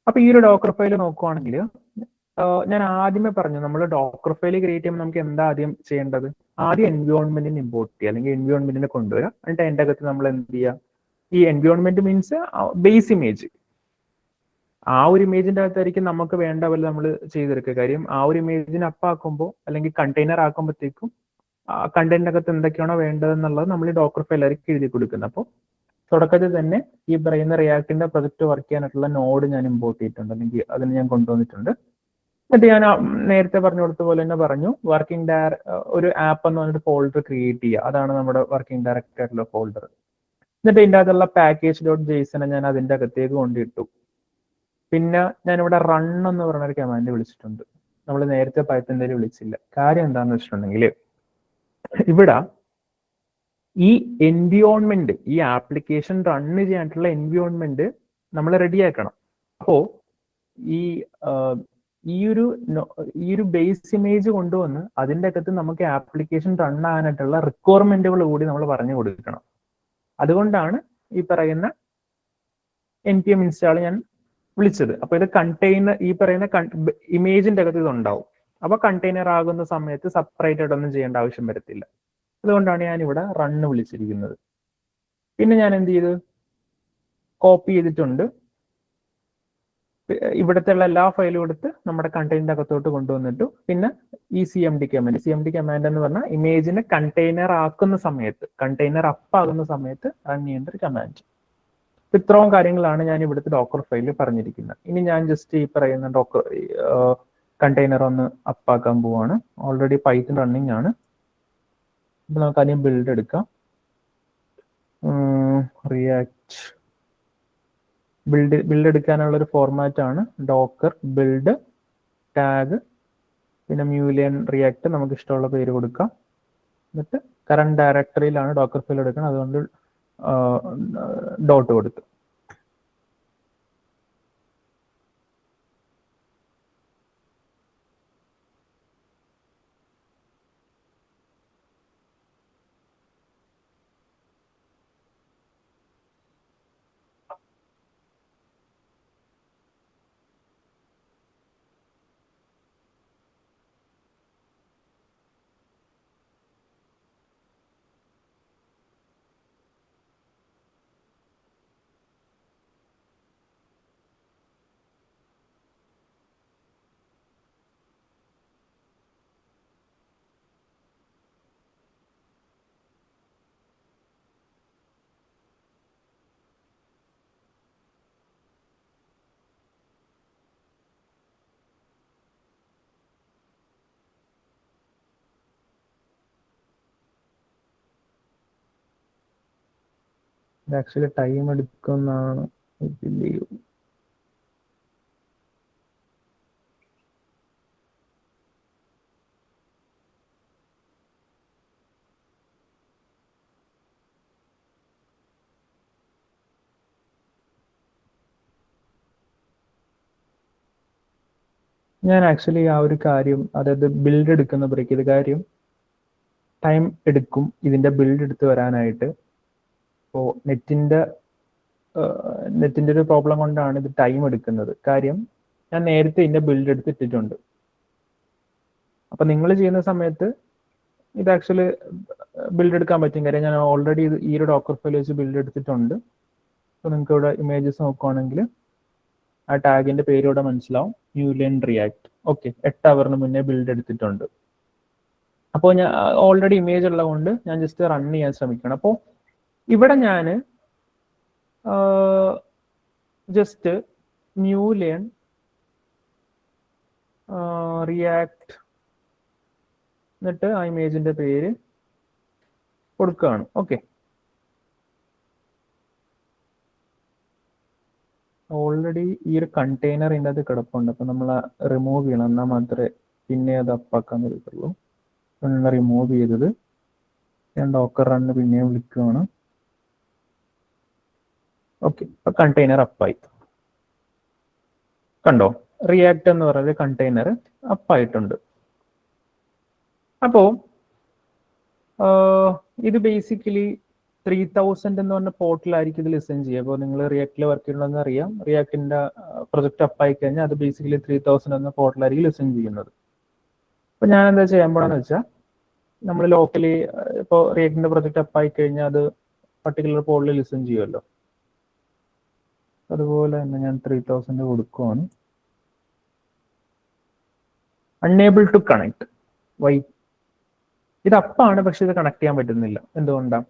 അപ്പൊ ഈ ഒരു ഡോക്കർ ഫയൽ നോക്കുവാണെങ്കിൽ ഞാൻ ആദ്യമേ പറഞ്ഞു, നമ്മൾ ഡോക്കർ ഫയൽ ക്രിയേറ്റ് ചെയ്യുമ്പോൾ നമുക്ക് എന്താ ആദ്യം ചെയ്യേണ്ടത്, ആദ്യം എൻവയോൺമെന്റിനെ ഇമ്പോർട്ട് ചെയ്യുക, അല്ലെങ്കിൽ എൻവയോൺമെന്റിനെ കൊണ്ടുവരിക. എന്നിട്ട് അതിൻ്റെ അകത്ത് നമ്മൾ എന്ത് ചെയ്യുക, ഈ എൻവയോൺമെന്റ് മീൻസ് ബേസ് ഇമേജ്, ആ ഒരു ഇമേജിന്റെ അകത്തായിരിക്കും നമുക്ക് വേണ്ട പോലെ നമ്മൾ ചെയ്തെടുക്കുക. കാര്യം ആ ഒരു ഇമേജിനെ അപ്പാക്കുമ്പോൾ അല്ലെങ്കിൽ കണ്ടെയ്നർ ആക്കുമ്പോഴത്തേക്കും കണ്ടെയ്നറിന്റെ അകത്ത് എന്തൊക്കെയാണോ വേണ്ടതെന്നുള്ളത് നമ്മൾ ഈ ഡോക്കർ ഫയലായിരിക്കും എഴുതി കൊടുക്കുന്നത്. അപ്പോൾ തുടക്കത്തിൽ തന്നെ ഈ പറയുന്ന റിയാക്ടിന്റെ പ്രൊജക്ട് വർക്ക് ചെയ്യാനായിട്ടുള്ള നോഡ് ഞാൻ ഇമ്പോർട്ട് ചെയ്തിട്ടുണ്ട്, അല്ലെങ്കിൽ അതിന് ഞാൻ കൊണ്ടുവന്നിട്ടുണ്ട്. എന്നിട്ട് ഞാൻ നേരത്തെ പറഞ്ഞു കൊടുത്ത പോലെ തന്നെ പറഞ്ഞു വർക്കിംഗ് ഒരു ആപ്പ് എന്ന് പറഞ്ഞിട്ട് ഫോൾഡർ ക്രിയേറ്റ് ചെയ്യുക. അതാണ് നമ്മുടെ വർക്കിംഗ് ഡയറക്ടറിലുള്ള ഫോൾഡർ. എന്നിട്ട് ഇതിൻ്റെ അകത്തുള്ള പാക്കേജ് ഡോട്ട് ജെയ്സനെ ഞാൻ അതിൻ്റെ അകത്തേക്ക് കൊണ്ടിട്ടു. പിന്നെ ഞാനിവിടെ റൺ എന്ന് പറഞ്ഞൊരു കമാൻഡ് വിളിച്ചിട്ടുണ്ട്. നമ്മൾ നേരത്തെ പൈത്തണിൽ വിളിച്ചില്ല. കാര്യം എന്താണെന്ന് വെച്ചിട്ടുണ്ടെങ്കിൽ ഇവിടെ ഈ എൻവിയോൺമെന്റ്, ഈ ആപ്ലിക്കേഷൻ റൺ ചെയ്യാനായിട്ടുള്ള എൻവിയോൺമെന്റ് നമ്മൾ റെഡിയാക്കണം. അപ്പോ ഈ ഒരു ബേസ് ഇമേജ് കൊണ്ടുവന്ന് അതിൻ്റെ അകത്ത് നമുക്ക് ആപ്ലിക്കേഷൻ റൺ ആകാനായിട്ടുള്ള റിക്വയർമെന്റുകൾ കൂടി നമ്മൾ പറഞ്ഞു കൊടുക്കണം. അതുകൊണ്ടാണ് ഈ പറയുന്ന npm ഇൻസ്റ്റാൾ ഞാൻ വിളിച്ചത്. അപ്പൊ ഇത് കണ്ടെയ്നർ, ഈ പറയുന്ന ഇമേജിന്റെ അകത്ത് ഇത് ഉണ്ടാവും. അപ്പൊ കണ്ടെയ്നർ ആകുന്ന സമയത്ത് സെപ്പറേറ്റ് ആയിട്ടൊന്നും ചെയ്യേണ്ട ആവശ്യം വരത്തില്ല. അതുകൊണ്ടാണ് ഞാൻ ഇവിടെ റണ്ണ് വിളിച്ചിരിക്കുന്നത്. പിന്നെ ഞാൻ എന്ത് ചെയ്ത് കോപ്പി ചെയ്തിട്ടുണ്ട്. ഇവിടുത്തെ എല്ലാ ഫയലും എടുത്ത് നമ്മുടെ കണ്ടെയ്നറിന്റെ അകത്തോട്ട് കൊണ്ടുവന്നിട്ടു. പിന്നെ ഈ cmd കമാൻഡ് എന്ന് പറഞ്ഞാൽ ഇമേജിനെ കണ്ടെയ്നർ ആക്കുന്ന സമയത്ത്, കണ്ടെയ്നർ അപ്പ് ആകുന്ന സമയത്ത് റൺ ചെയ്യേണ്ട ഒരു കമാൻഡ്. ഇത്രയും കാര്യങ്ങളാണ് ഞാൻ ഇവിടുത്തെ ഡോക്കർ ഫയലിൽ പറഞ്ഞിരിക്കുന്നത്. ഇനി ഞാൻ ജസ്റ്റ് ഈ പറയുന്ന ഡോക്കർ കണ്ടെയ്നർ ഒന്ന് അപ്പാക്കാൻ പോവാണ്. ഓൾറെഡി പൈത്തൺ റണ്ണിങ് ആണ്. അപ്പൊ നമുക്ക് ആദ്യം ബിൽഡ് എടുക്കാം. റിയാക്ട് ബിൽഡ് എടുക്കാനുള്ള ഒരു ഫോർമാറ്റ് ആണ് ഡോക്കർ ബിൽഡ് ടാഗ് പിന്നെ മ്യൂലിയൻ റിയാക്ട്. നമുക്ക് ഇഷ്ടമുള്ള പേര് കൊടുക്കാം. എന്നിട്ട് കറന്റ് ഡയറക്ടറിയിലാണ് ഡോക്കർ ഫയൽ എടുക്കണം, അതുകൊണ്ട് ഡോട്ട് കൊടുത്തു. ഇത് ആക്ച്വലി ടൈം എടുക്കുന്നതാണ്. ഞാൻ ആക്ച്വലി ആ ഒരു കാര്യം, അതായത് ബിൽഡ് എടുക്കുന്ന ബ്രേക്ക് ചെയ്ത കാര്യം ടൈം എടുക്കും ഇതിന്റെ ബിൽഡ് എടുത്ത് വരാനായിട്ട്. അപ്പോൾ നെറ്റിന്റെ ഒരു പ്രോബ്ലം കൊണ്ടാണ് ഇത് ടൈം എടുക്കുന്നത്. കാര്യം ഞാൻ നേരത്തെ ഇതിന്റെ ബിൽഡ് എടുത്തിട്ടുണ്ട്. അപ്പൊ നിങ്ങൾ ചെയ്യുന്ന സമയത്ത് ഇത് ആക്ച്വലി ബിൽഡ് എടുക്കാൻ പറ്റും. കാര്യം ഞാൻ ഓൾറെഡി ഈ ഒരു ഡോക്കർ ഫയൽ വെച്ച് ബിൽഡ് എടുത്തിട്ടുണ്ട്. അപ്പോൾ നിങ്ങൾക്ക് ഇവിടെ ഇമേജസ് നോക്കുവാണെങ്കിൽ ആ ടാഗിന്റെ പേര് ഇവിടെ മനസ്സിലാവും, മ്യൂലിയൻ റിയാക്ട്. ഓക്കെ, 8 അവറിന് മുന്നേ ബിൽഡ് എടുത്തിട്ടുണ്ട്. അപ്പോൾ ഞാൻ ഓൾറെഡി ഇമേജ് ഉള്ളതുകൊണ്ട് ഞാൻ ജസ്റ്റ് റൺ ചെയ്യാൻ ശ്രമിക്കണം. അപ്പോൾ ഇവിടെ ഞാൻ ജസ്റ്റ് മ്യൂലിയൻ റിയാക്ട് എന്നിട്ട് ആ ഇമേജിന്റെ പേര് കൊടുക്കുകയാണ്. ഓക്കെ, ഓൾറെഡി ഈ ഒരു കണ്ടെയ്നർ ഇതിൻ്റെ അത് കിടപ്പുണ്ട്. അപ്പൊ നമ്മൾ റിമൂവ് ചെയ്യണം, എന്നാൽ മാത്രമേ പിന്നെ അത് അപ്പാക്കാൻ പറ്റുള്ളൂ. റിമൂവ് ചെയ്തത് ഞാൻ ഡോക്കർ റണ്ണ് പിന്നെയും വിളിക്കുകയാണ്. ഓക്കെ, അപ്പൊ കണ്ടെയ്നർ അപ്പായി. കണ്ടോ, റിയാക്ട് എന്ന് പറയുന്നത് കണ്ടെയ്നർ അപ്പായിട്ടുണ്ട്. അപ്പോ ഇത് ബേസിക്കലി 3000 എന്ന് പറഞ്ഞ പോർട്ടിലായിരിക്കും ഇത് ലിസൺ ചെയ്യുക. അപ്പോൾ നിങ്ങൾ റിയാക്റ്റിൽ വർക്ക് ചെയ്യണമെന്ന് അറിയാം. റിയാക്ടിന്റെ പ്രൊജക്ട് അപ്പായി കഴിഞ്ഞാൽ അത് ബേസിക്കലി 3000 എന്ന പോർട്ടിലായിരിക്കും ലിസൺ ചെയ്യുന്നത്. അപ്പൊ ഞാൻ എന്താ ചെയ്യാൻ പോണെന്ന് വെച്ചാൽ, നമ്മൾ ലോക്കലി ഇപ്പോൾ റിയാക്ടിന്റെ പ്രൊജക്ട് അപ്പായി കഴിഞ്ഞാൽ അത് പർട്ടിക്കുലർ പോർട്ടിൽ ലിസൺ ചെയ്യുമല്ലോ. അതുപോലെ തന്നെ ഞാൻ 3000 കൊടുക്കുവാണ്. Unable to connect. വൈ? ഇത് അപ്പാണ്, പക്ഷെ ഇത് കണക്ട് ചെയ്യാൻ പറ്റുന്നില്ല. എന്തുകൊണ്ടാണ്?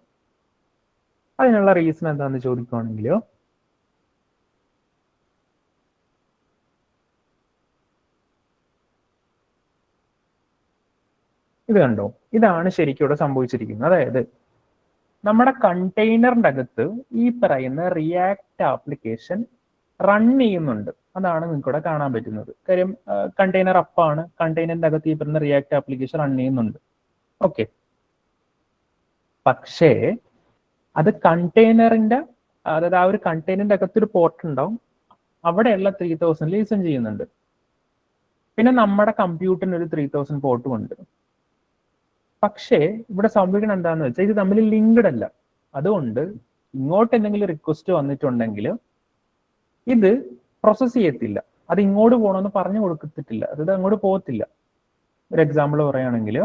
അതിനുള്ള റീസൺ എന്താണെന്ന് ചോദിക്കുവാണെങ്കിലോ, ഇത് കണ്ടോ, ഇതാണ് ശരിക്കും ഇവിടെ സംഭവിച്ചിരിക്കുന്നത്. അതായത് നമ്മുടെ കണ്ടെയ്നറിന്റെ അകത്ത് ഈ പറയുന്ന റിയാക്ട് ആപ്ലിക്കേഷൻ റൺ ചെയ്യുന്നുണ്ട്. അതാണ് നിങ്ങൾക്ക് ഇവിടെ കാണാൻ പറ്റുന്നത്. കാര്യം കണ്ടെയ്നർ അപ്പാണ്, കണ്ടെയ്നറിന്റെ അകത്ത് ഈ പറയുന്ന റിയാക്ട് ആപ്ലിക്കേഷൻ റൺ ചെയ്യുന്നുണ്ട്. ഓക്കെ, പക്ഷേ അത് കണ്ടെയ്നറിന്റെ, അതായത് ആ ഒരു കണ്ടെയ്നറിന്റെ അകത്ത് ഒരു പോർട്ട് ഉണ്ടാവും, അവിടെയുള്ള 3000 ലിസൺ ചെയ്യുന്നുണ്ട്. പിന്നെ നമ്മുടെ കമ്പ്യൂട്ടറിന് ഒരു 3000 പോർട്ടും ഉണ്ട്. പക്ഷേ ഇവിടെ സംഭവിക്കുന്നത് എന്താണെന്ന് വെച്ചാൽ ഇത് തമ്മിൽ ലിങ്ക്ഡ് അല്ല. അതുകൊണ്ട് ഇങ്ങോട്ട് എന്തെങ്കിലും റിക്വസ്റ്റ് വന്നിട്ടുണ്ടെങ്കിൽ ഇത് പ്രോസസ് ചെയ്യത്തില്ല. അത് ഇങ്ങോട്ട് പോകണമെന്ന് പറഞ്ഞു കൊടുത്തിട്ടില്ല, അതായത് അങ്ങോട്ട് പോകത്തില്ല. ഒരു എക്സാമ്പിൾ പറയുകയാണെങ്കിൽ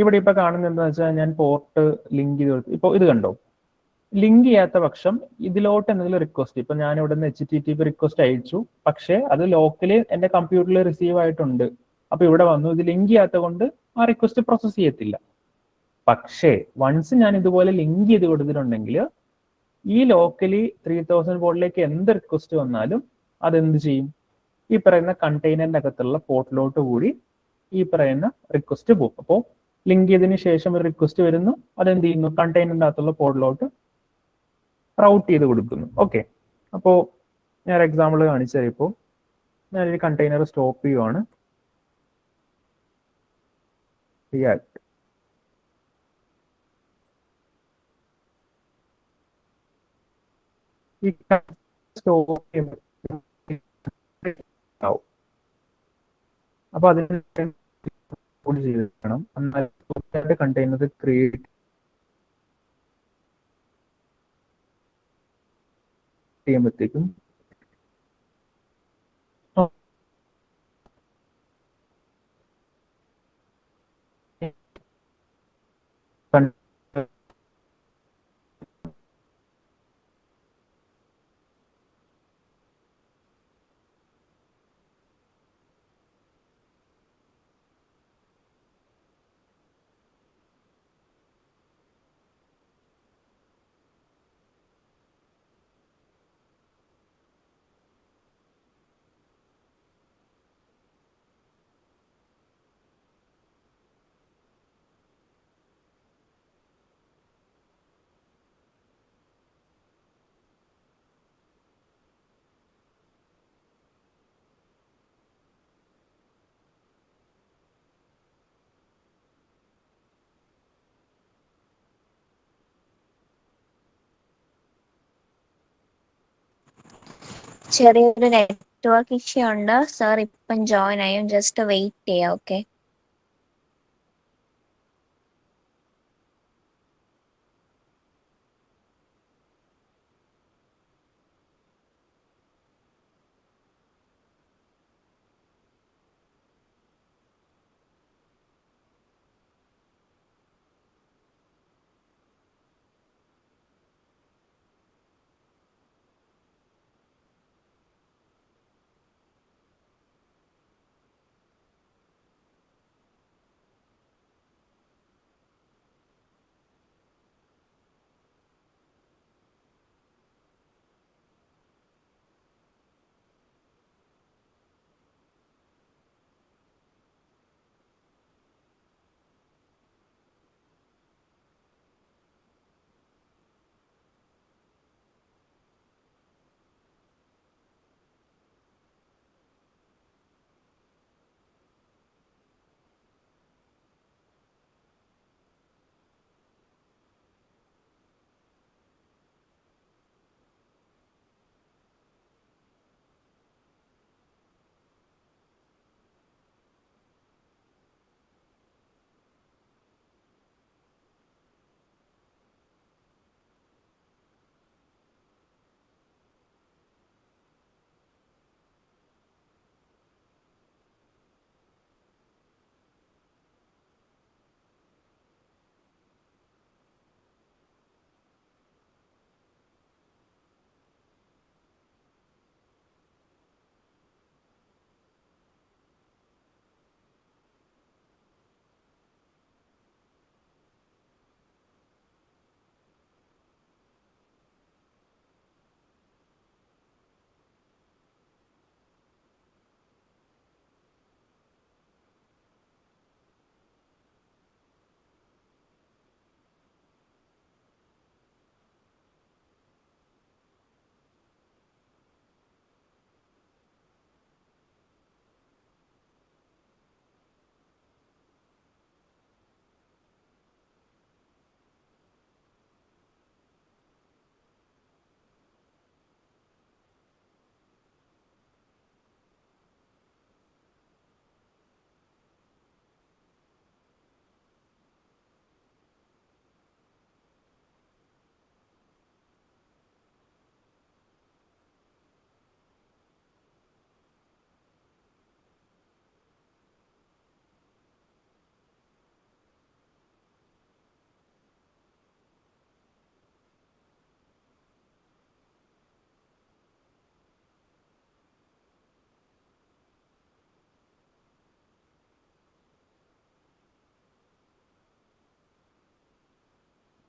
ഇവിടെ ഇപ്പൊ കാണുന്നത് എന്താ വെച്ചാൽ ഞാൻ പോർട്ട് ലിങ്ക് ചെയ്ത് കൊടുത്തു. ഇപ്പൊ ഇത് കണ്ടോ, ലിങ്ക് ചെയ്യാത്ത പക്ഷം ഇതിലോട്ട് എന്തെങ്കിലും റിക്വസ്റ്റ്, ഇപ്പൊ ഞാൻ ഇവിടെ നിന്ന് HTTP റിക്വസ്റ്റ് അയച്ചു, പക്ഷേ അത് ലോക്കലി എന്റെ കമ്പ്യൂട്ടറിൽ റിസീവ് ആയിട്ടുണ്ട്. അപ്പൊ ഇവിടെ വന്നു, ഇത് ലിങ്ക് ചെയ്യാത്ത കൊണ്ട് ആ റിക്വസ്റ്റ് പ്രോസസ് ചെയ്യത്തില്ല. പക്ഷേ വൺസ് ഞാൻ ഇതുപോലെ ലിങ്ക് ചെയ്ത് കൊടുത്തിട്ടുണ്ടെങ്കിൽ ഈ ലോക്കലി 3000 പോർട്ടിലേക്ക് എന്ത് റിക്വസ്റ്റ് വന്നാലും അതെന്ത് ചെയ്യും, ഈ പറയുന്ന കണ്ടെയ്നറിന്റെ അകത്തുള്ള പോർട്ടിലോട്ട് കൂടി ഈ പറയുന്ന റിക്വസ്റ്റ് പോകും. അപ്പോൾ ലിങ്ക് ചെയ്തതിന് ശേഷം ഒരു റിക്വസ്റ്റ് വരുന്നു, അതെന്ത് ചെയ്യുന്നു, കണ്ടെയ്നറിന്റെ അകത്തുള്ള പോർട്ടിലോട്ട് റൗട്ട് ചെയ്ത് കൊടുക്കുന്നു. ഓക്കെ, അപ്പോൾ ഞാൻ എക്സാമ്പിൾ കാണിച്ചു തരാം. ഇപ്പോൾ ഞാനൊരു കണ്ടെയ്നർ സ്റ്റോപ്പ് ചെയ്യുവാണ്, റിയാക്ട്. ഈ സ്റ്റോപ്പ് ചെയ്യുമ്പോൾ അപ്പൊ അതിന് ചെയ്യണം, എന്നാൽ കണ്ടെയ്നർ ക്രിയേറ്റ് ചെയ്യുമ്പോഴത്തേക്കും ചെറിയൊരു നെറ്റ്വർക്ക് ഇഷ്യൂ ഉണ്ട് സാർ. ഇപ്പം ജോയിൻ ആയും, ജസ്റ്റ് വെയിറ്റ് ചെയ്യാം. ഓക്കെ.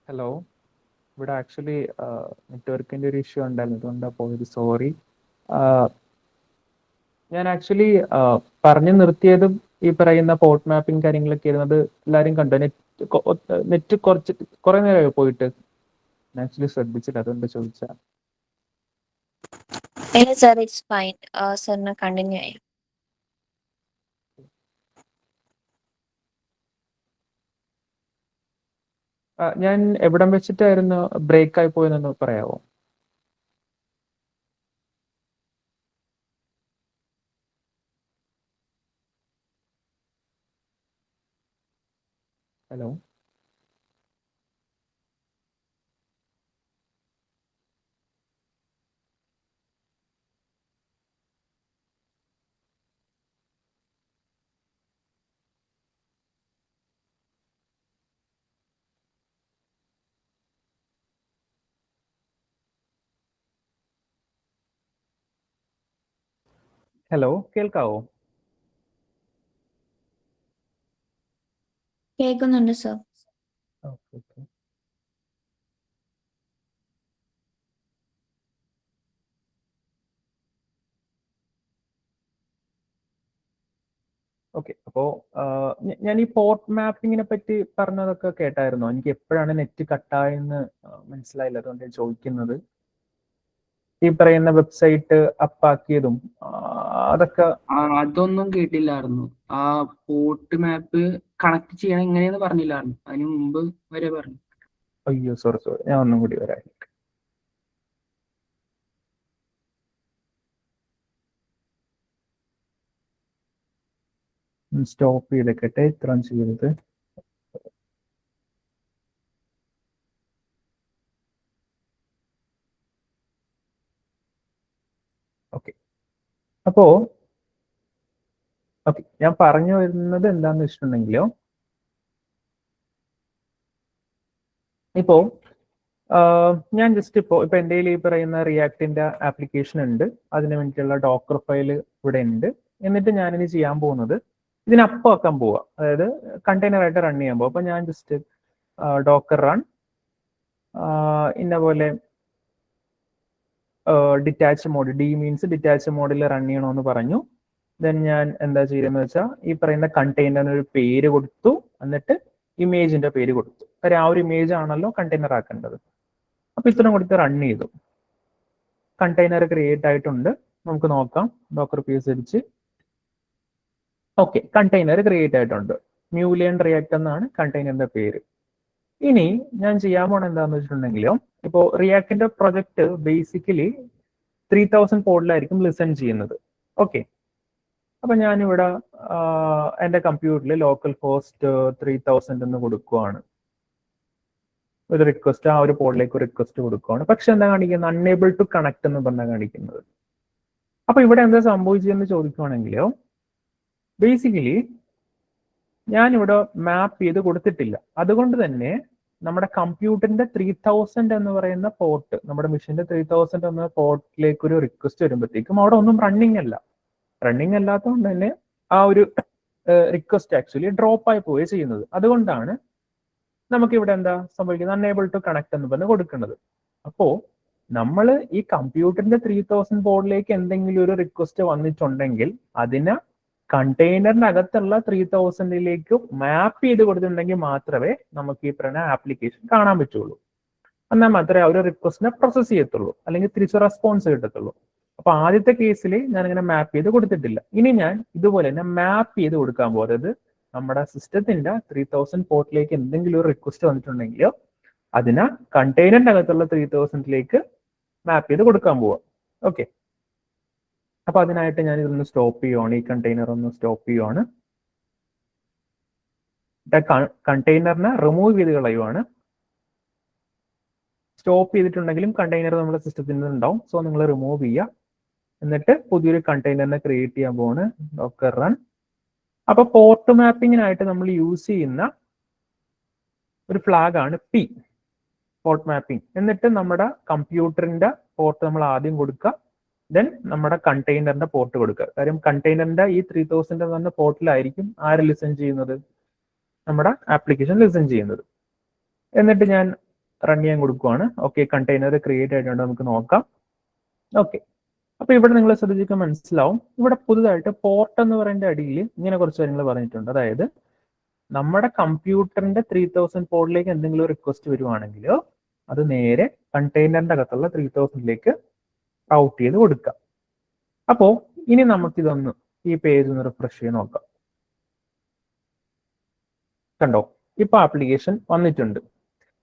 ഹലോ, ഇവിടെ ആക്ച്വലി നെറ്റ്വർക്കിന്റെ ഒരു ഇഷ്യൂ ഉണ്ടായിരുന്നു, അതുകൊണ്ടാണ് പോയത്. സോറി. ഞാൻ ആക്ച്വലി പറഞ്ഞു നിർത്തിയതും ഈ പറയുന്ന പോർട്ട് മാപ്പിംഗ് കാര്യങ്ങളൊക്കെ ഇരുന്നത് എല്ലാവരും കണ്ടു. നെറ്റ് കുറെ നേരമായോ പോയിട്ട്? ആക്ച്വലി ശ്രദ്ധിച്ചില്ല, അതുകൊണ്ട് ചോദിച്ചാ. ഇല്ല സർ, ഇറ്റ്സ് ഫൈൻ. സാറിന് കണ്ടിന്യൂ ചെയ്യാം. ഞാൻ എവിടം വെച്ചിട്ടായിരുന്നു ബ്രേക്ക് ആയി പോയെന്നൊന്ന് പറയാമോ? ഹലോ, ഹലോ, കേൾക്കാവോ? കേൾക്കുന്നുണ്ട് സർ. ഓക്കെ. ഓക്കെ, അപ്പോ ഞാൻ ഈ പോർട്ട് മാപ്പിങ്ങിനെ പറ്റി പറഞ്ഞതൊക്കെ കേട്ടായിരുന്നോ? എനിക്ക് എപ്പോഴാണ് നെറ്റ് കട്ടായെന്ന് മനസ്സിലായില്ല, അതുകൊണ്ട് ഞാൻ ചോദിക്കുന്നത്. ഈ പറയുന്ന വെബ്സൈറ്റ് അപ്പാക്കിയതും അതൊക്കെ അതൊന്നും കേട്ടില്ലായിരുന്നു. ആ പോർട്ട് മാപ്പ് കണക്ട് ചെയ്യണം എങ്ങനെയെന്ന് പറഞ്ഞില്ലായിരുന്നു, അതിന് മുമ്പ് വരെ പറഞ്ഞു. അയ്യോ, സോറി, ഞാൻ ഒന്നും കൂടി വരാം. സ്റ്റോപ്പ് ചെയ്തേക്കട്ടെ, ഇത്രയും ചെയ്തത്. ഓക്കെ, അപ്പോ ഞാൻ പറഞ്ഞു വരുന്നത് എന്താന്ന് വെച്ചിട്ടുണ്ടെങ്കിലോ, ഇപ്പോ ഞാൻ ജസ്റ്റ് ഇപ്പോ എൻ്റെ കയ്യിൽ ഈ പറയുന്ന റിയാക്ടിന്റെ ആപ്ലിക്കേഷൻ ഉണ്ട്, അതിന് വേണ്ടിയിട്ടുള്ള ഡോക്കർ ഫയൽ ഇവിടെ ഉണ്ട്. എന്നിട്ട് ഞാനിനി ചെയ്യാൻ പോകുന്നത് ഇതിനപ്പം ആക്കാൻ പോവുക, അതായത് കണ്ടെയ്നർ ആയിട്ട് റൺ ചെയ്യാൻ പോവുക. അപ്പൊ ഞാൻ ജസ്റ്റ് ഡോക്കർ റൺ ഇന്ന പോലെ detach mode, D means detach മോഡിൽ റൺ ചെയ്യണമെന്ന് പറഞ്ഞു. ദെൻ ഞാൻ എന്താ ചെയ്യുന്നത് വെച്ചാൽ ഈ പറയുന്ന കണ്ടെയ്നറിന് ഒരു പേര് കൊടുത്തു, എന്നിട്ട് ഇമേജിന്റെ പേര് കൊടുത്തു. കാര്യം ആ ഒരു ഇമേജ് ആണല്ലോ കണ്ടെയ്നർ ആക്കേണ്ടത്. അപ്പൊ ഇത്രയും കൊടുത്ത് റൺ ചെയ്തു. കണ്ടെയ്നർ ക്രിയേറ്റ് ആയിട്ടുണ്ട്, നമുക്ക് നോക്കാം. ഡോക്കർ പീസ് അടിച്ച് ഓക്കെ, കണ്ടെയ്നർ ക്രിയേറ്റ് ആയിട്ടുണ്ട്. മ്യൂലിയൻ റിയാക്ട് എന്നാണ് കണ്ടെയ്നറിന്റെ പേര്. ഇനി ഞാൻ ചെയ്യാൻ പോണ എന്താന്ന് വെച്ചിട്ടുണ്ടെങ്കിലോ, ഇപ്പോ റിയാക്ടിന്റെ പ്രൊജക്ട് ബേസിക്കലി 3000 പോഡിലായിരിക്കും ലിസൺ ചെയ്യുന്നത്. ഓക്കെ, അപ്പൊ ഞാനിവിടെ എൻ്റെ കമ്പ്യൂട്ടറിൽ ലോക്കൽ ഹോസ്റ്റ് 3000 എന്ന് കൊടുക്കുവാണ്. ഒരു റിക്വസ്റ്റ്, ആ ഒരു പോഡിലേക്ക് റിക്വസ്റ്റ് കൊടുക്കുവാണ്. പക്ഷെ എന്താ കാണിക്കുന്നത്? അൺഎബിൾ ടു കണക്ട് എന്ന് പറഞ്ഞാൽ കാണിക്കുന്നത്. അപ്പൊ ഇവിടെ എന്താ സംഭവിച്ചതെന്ന് ചോദിക്കുവാണെങ്കിലോ, ബേസിക്കലി ഞാനിവിടെ മാപ്പ് ചെയ്ത് കൊടുത്തിട്ടില്ല. അതുകൊണ്ട് തന്നെ നമ്മുടെ കമ്പ്യൂട്ടറിന്റെ 3000 എന്ന് പറയുന്ന പോർട്ട്, നമ്മുടെ മെഷീന്റെ 3000 എന്ന പോർട്ടിലേക്ക് ഒരു റിക്വസ്റ്റ് വരുമ്പോഴത്തേക്കും അവിടെ ഒന്നും റണ്ണിങ് അല്ലാത്തതുകൊണ്ട് തന്നെ ആ ഒരു റിക്വസ്റ്റ് ആക്ച്വലി ഡ്രോപ്പ് ആയി പോവുകയാണ് ചെയ്യുന്നത്. അതുകൊണ്ടാണ് നമുക്ക് ഇവിടെ എന്താ സംഭവിക്കുന്നത്? അൺഎബിൾ ടു കണക്ട് എന്ന് പറഞ്ഞ് കൊടുക്കുന്നത്. അപ്പോ നമ്മൾ ഈ കമ്പ്യൂട്ടറിന്റെ 3000 ബോർഡിലേക്ക് എന്തെങ്കിലും ഒരു റിക്വസ്റ്റ് വന്നിട്ടുണ്ടെങ്കിൽ അതിനെ കണ്ടെയ്നറിനകത്തുള്ള 3000ലേക്ക് മാപ്പ് ചെയ്ത് കൊടുത്തിട്ടുണ്ടെങ്കിൽ മാത്രമേ നമുക്ക് ഈ പറയുന്ന ആപ്ലിക്കേഷൻ കാണാൻ പറ്റുള്ളൂ. എന്നാൽ മാത്രമേ ആ ഒരു റിക്വസ്റ്റിനെ പ്രോസസ് ചെയ്യത്തുള്ളൂ, അല്ലെങ്കിൽ തിരിച്ച് റെസ്പോൺസ് കിട്ടത്തുള്ളൂ. അപ്പൊ ആദ്യത്തെ കേസിൽ ഞാൻ ഇങ്ങനെ മാപ്പ് ചെയ്ത് കൊടുത്തിട്ടില്ല. ഇനി ഞാൻ ഇതുപോലെ തന്നെ മാപ്പ് ചെയ്ത് കൊടുക്കാൻ പോകുന്നത് നമ്മുടെ സിസ്റ്റത്തിന്റെ 3000 പോർട്ടിലേക്ക് എന്തെങ്കിലും ഒരു റിക്വസ്റ്റ് വന്നിട്ടുണ്ടെങ്കിലോ അതിനെ കണ്ടെയ്നറിന്റെ അകത്തുള്ള 3000ലേക്ക് മാപ്പ് ചെയ്ത് കൊടുക്കാൻ പോവാം. ഓക്കെ, അപ്പൊ അതിനായിട്ട് ഞാൻ ഇതൊന്ന് സ്റ്റോപ്പ് ചെയ്യുവാണ്, ഈ കണ്ടെയ്നർ ഒന്ന് സ്റ്റോപ്പ് ചെയ്യുവാണ്. കണ്ടെയ്നറിനെ റിമൂവ് ചെയ്ത് കളയുവാണ്. സ്റ്റോപ്പ് ചെയ്തിട്ടുണ്ടെങ്കിലും കണ്ടെയ്നർ നമ്മുടെ സിസ്റ്റത്തിൽ ഉണ്ടാവും, സോ നിങ്ങൾ റിമൂവ് ചെയ്യുക. എന്നിട്ട് പുതിയൊരു കണ്ടെയ്നറിനെ ക്രിയേറ്റ് ചെയ്യാൻ പോവാണ്, ഡോക്കർ റൺ. അപ്പൊ പോർട്ട് മാപ്പിങ്ങിനായിട്ട് നമ്മൾ യൂസ് ചെയ്യുന്ന ഒരു ഫ്ലാഗ് ആണ് പി, പോർട്ട് മാപ്പിംഗ്. എന്നിട്ട് നമ്മുടെ കമ്പ്യൂട്ടറിന്റെ പോർട്ട് നമ്മൾ ആദ്യം കൊടുക്കുക, ദെൻ നമ്മുടെ കണ്ടെയ്നറിന്റെ പോർട്ട് കൊടുക്കുക. കാര്യം കണ്ടെയ്നറിന്റെ ഈ 3000 എന്ന് പറഞ്ഞ പോർട്ടിലായിരിക്കും ആര് ലിസൺ ചെയ്യുന്നത്? നമ്മുടെ ആപ്ലിക്കേഷൻ ലിസൺ ചെയ്യുന്നത്. എന്നിട്ട് ഞാൻ റൺ ചെയ്യാൻ കൊടുക്കുവാണ്. ഓക്കെ, കണ്ടെയ്നർ ക്രിയേറ്റ് ആയിട്ടുണ്ട്, നമുക്ക് നോക്കാം. ഓക്കെ, അപ്പൊ ഇവിടെ നിങ്ങൾ ശ്രദ്ധിച്ചാൽ മനസ്സിലാവും, ഇവിടെ പുതുതായിട്ട് പോർട്ട് എന്ന് പറയുന്ന അടിയിൽ ഇങ്ങനെ കുറച്ച് കാര്യങ്ങൾ പറഞ്ഞിട്ടുണ്ട്. അതായത് നമ്മുടെ കമ്പ്യൂട്ടറിന്റെ 3000 പോർട്ടിലേക്ക് എന്തെങ്കിലും റിക്വസ്റ്റ് വരുവാണെങ്കിൽ അത് നേരെ കണ്ടെയ്നറിന്റെ അകത്തുള്ള 3000ലേക്ക് റൗട്ട് ചെയ്ത് കൊടുക്കാം. അപ്പോ ഇനി നമുക്കിതൊന്ന് ഈ പേജ് ഒന്ന് റിഫ്രഷ് ചെയ്ത് നോക്കാം. കണ്ടോ, ഇപ്പൊ ആപ്ലിക്കേഷൻ വന്നിട്ടുണ്ട്.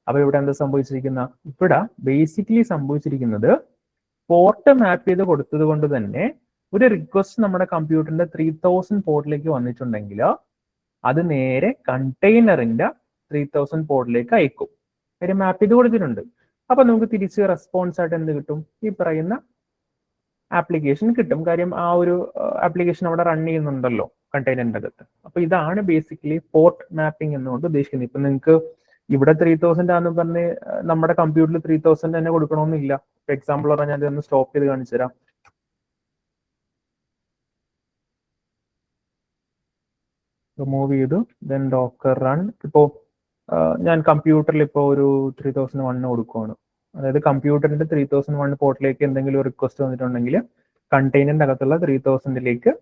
അപ്പൊ ഇവിടെ എന്താ സംഭവിച്ചിരിക്കുന്ന, ഇവിടെ ബേസിക്കലി സംഭവിച്ചിരിക്കുന്നത് പോർട്ട് മാപ്പ് ചെയ്ത് കൊടുത്തത് കൊണ്ട് തന്നെ ഒരു റിക്വസ്റ്റ് നമ്മുടെ കമ്പ്യൂട്ടറിന്റെ 3000 പോർട്ടിലേക്ക് വന്നിട്ടുണ്ടെങ്കിൽ അത് നേരെ കണ്ടെയ്നറിന്റെ 3000 പോർട്ടിലേക്ക് അയക്കും. കാര്യം മാപ്പ് ചെയ്ത് കൊടുത്തിട്ടുണ്ട്. അപ്പൊ നമുക്ക് തിരിച്ച് റെസ്പോൺസ് ആയിട്ട് എന്ത് കിട്ടും, ഈ പറയുന്ന ആപ്ലിക്കേഷൻ കിട്ടും. കാര്യം ആ ഒരു ആപ്ലിക്കേഷൻ അവിടെ റൺ ചെയ്യുന്നുണ്ടല്ലോ കണ്ടെയ്നറിന്റെ അകത്ത്. അപ്പൊ ഇതാണ് ബേസിക്കലി പോർട്ട് മാപ്പിംഗ് എന്നുകൊണ്ട് ഉദ്ദേശിക്കുന്നത്. ഇപ്പൊ നിങ്ങൾക്ക് ഇവിടെ 3000 ആണെന്ന് പറഞ്ഞ് നമ്മുടെ കമ്പ്യൂട്ടറിൽ 3000 തന്നെ കൊടുക്കണമെന്നില്ല. ഇപ്പൊ എക്സാമ്പിൾ പറഞ്ഞാൽ ഞാൻ ഒന്ന് സ്റ്റോപ്പ് ചെയ്ത് കാണിച്ചു തരാം. റിമൂവ് ചെയ്തു, ദെൻ ഡോക്കർ റൺ. ഇപ്പോ ഞാൻ കമ്പ്യൂട്ടറിൽ ഇപ്പോൾ ഒരു 3001 കൊടുക്കുവാണ്. അതായത് കമ്പ്യൂട്ടറിന്റെ 3001 പോർട്ടിലേക്ക് എന്തെങ്കിലും റിക്വസ്റ്റ് വന്നിട്ടുണ്ടെങ്കിൽ കണ്ടെയ്നറിന്റെ അകത്തുള്ള 3000ലേക്ക്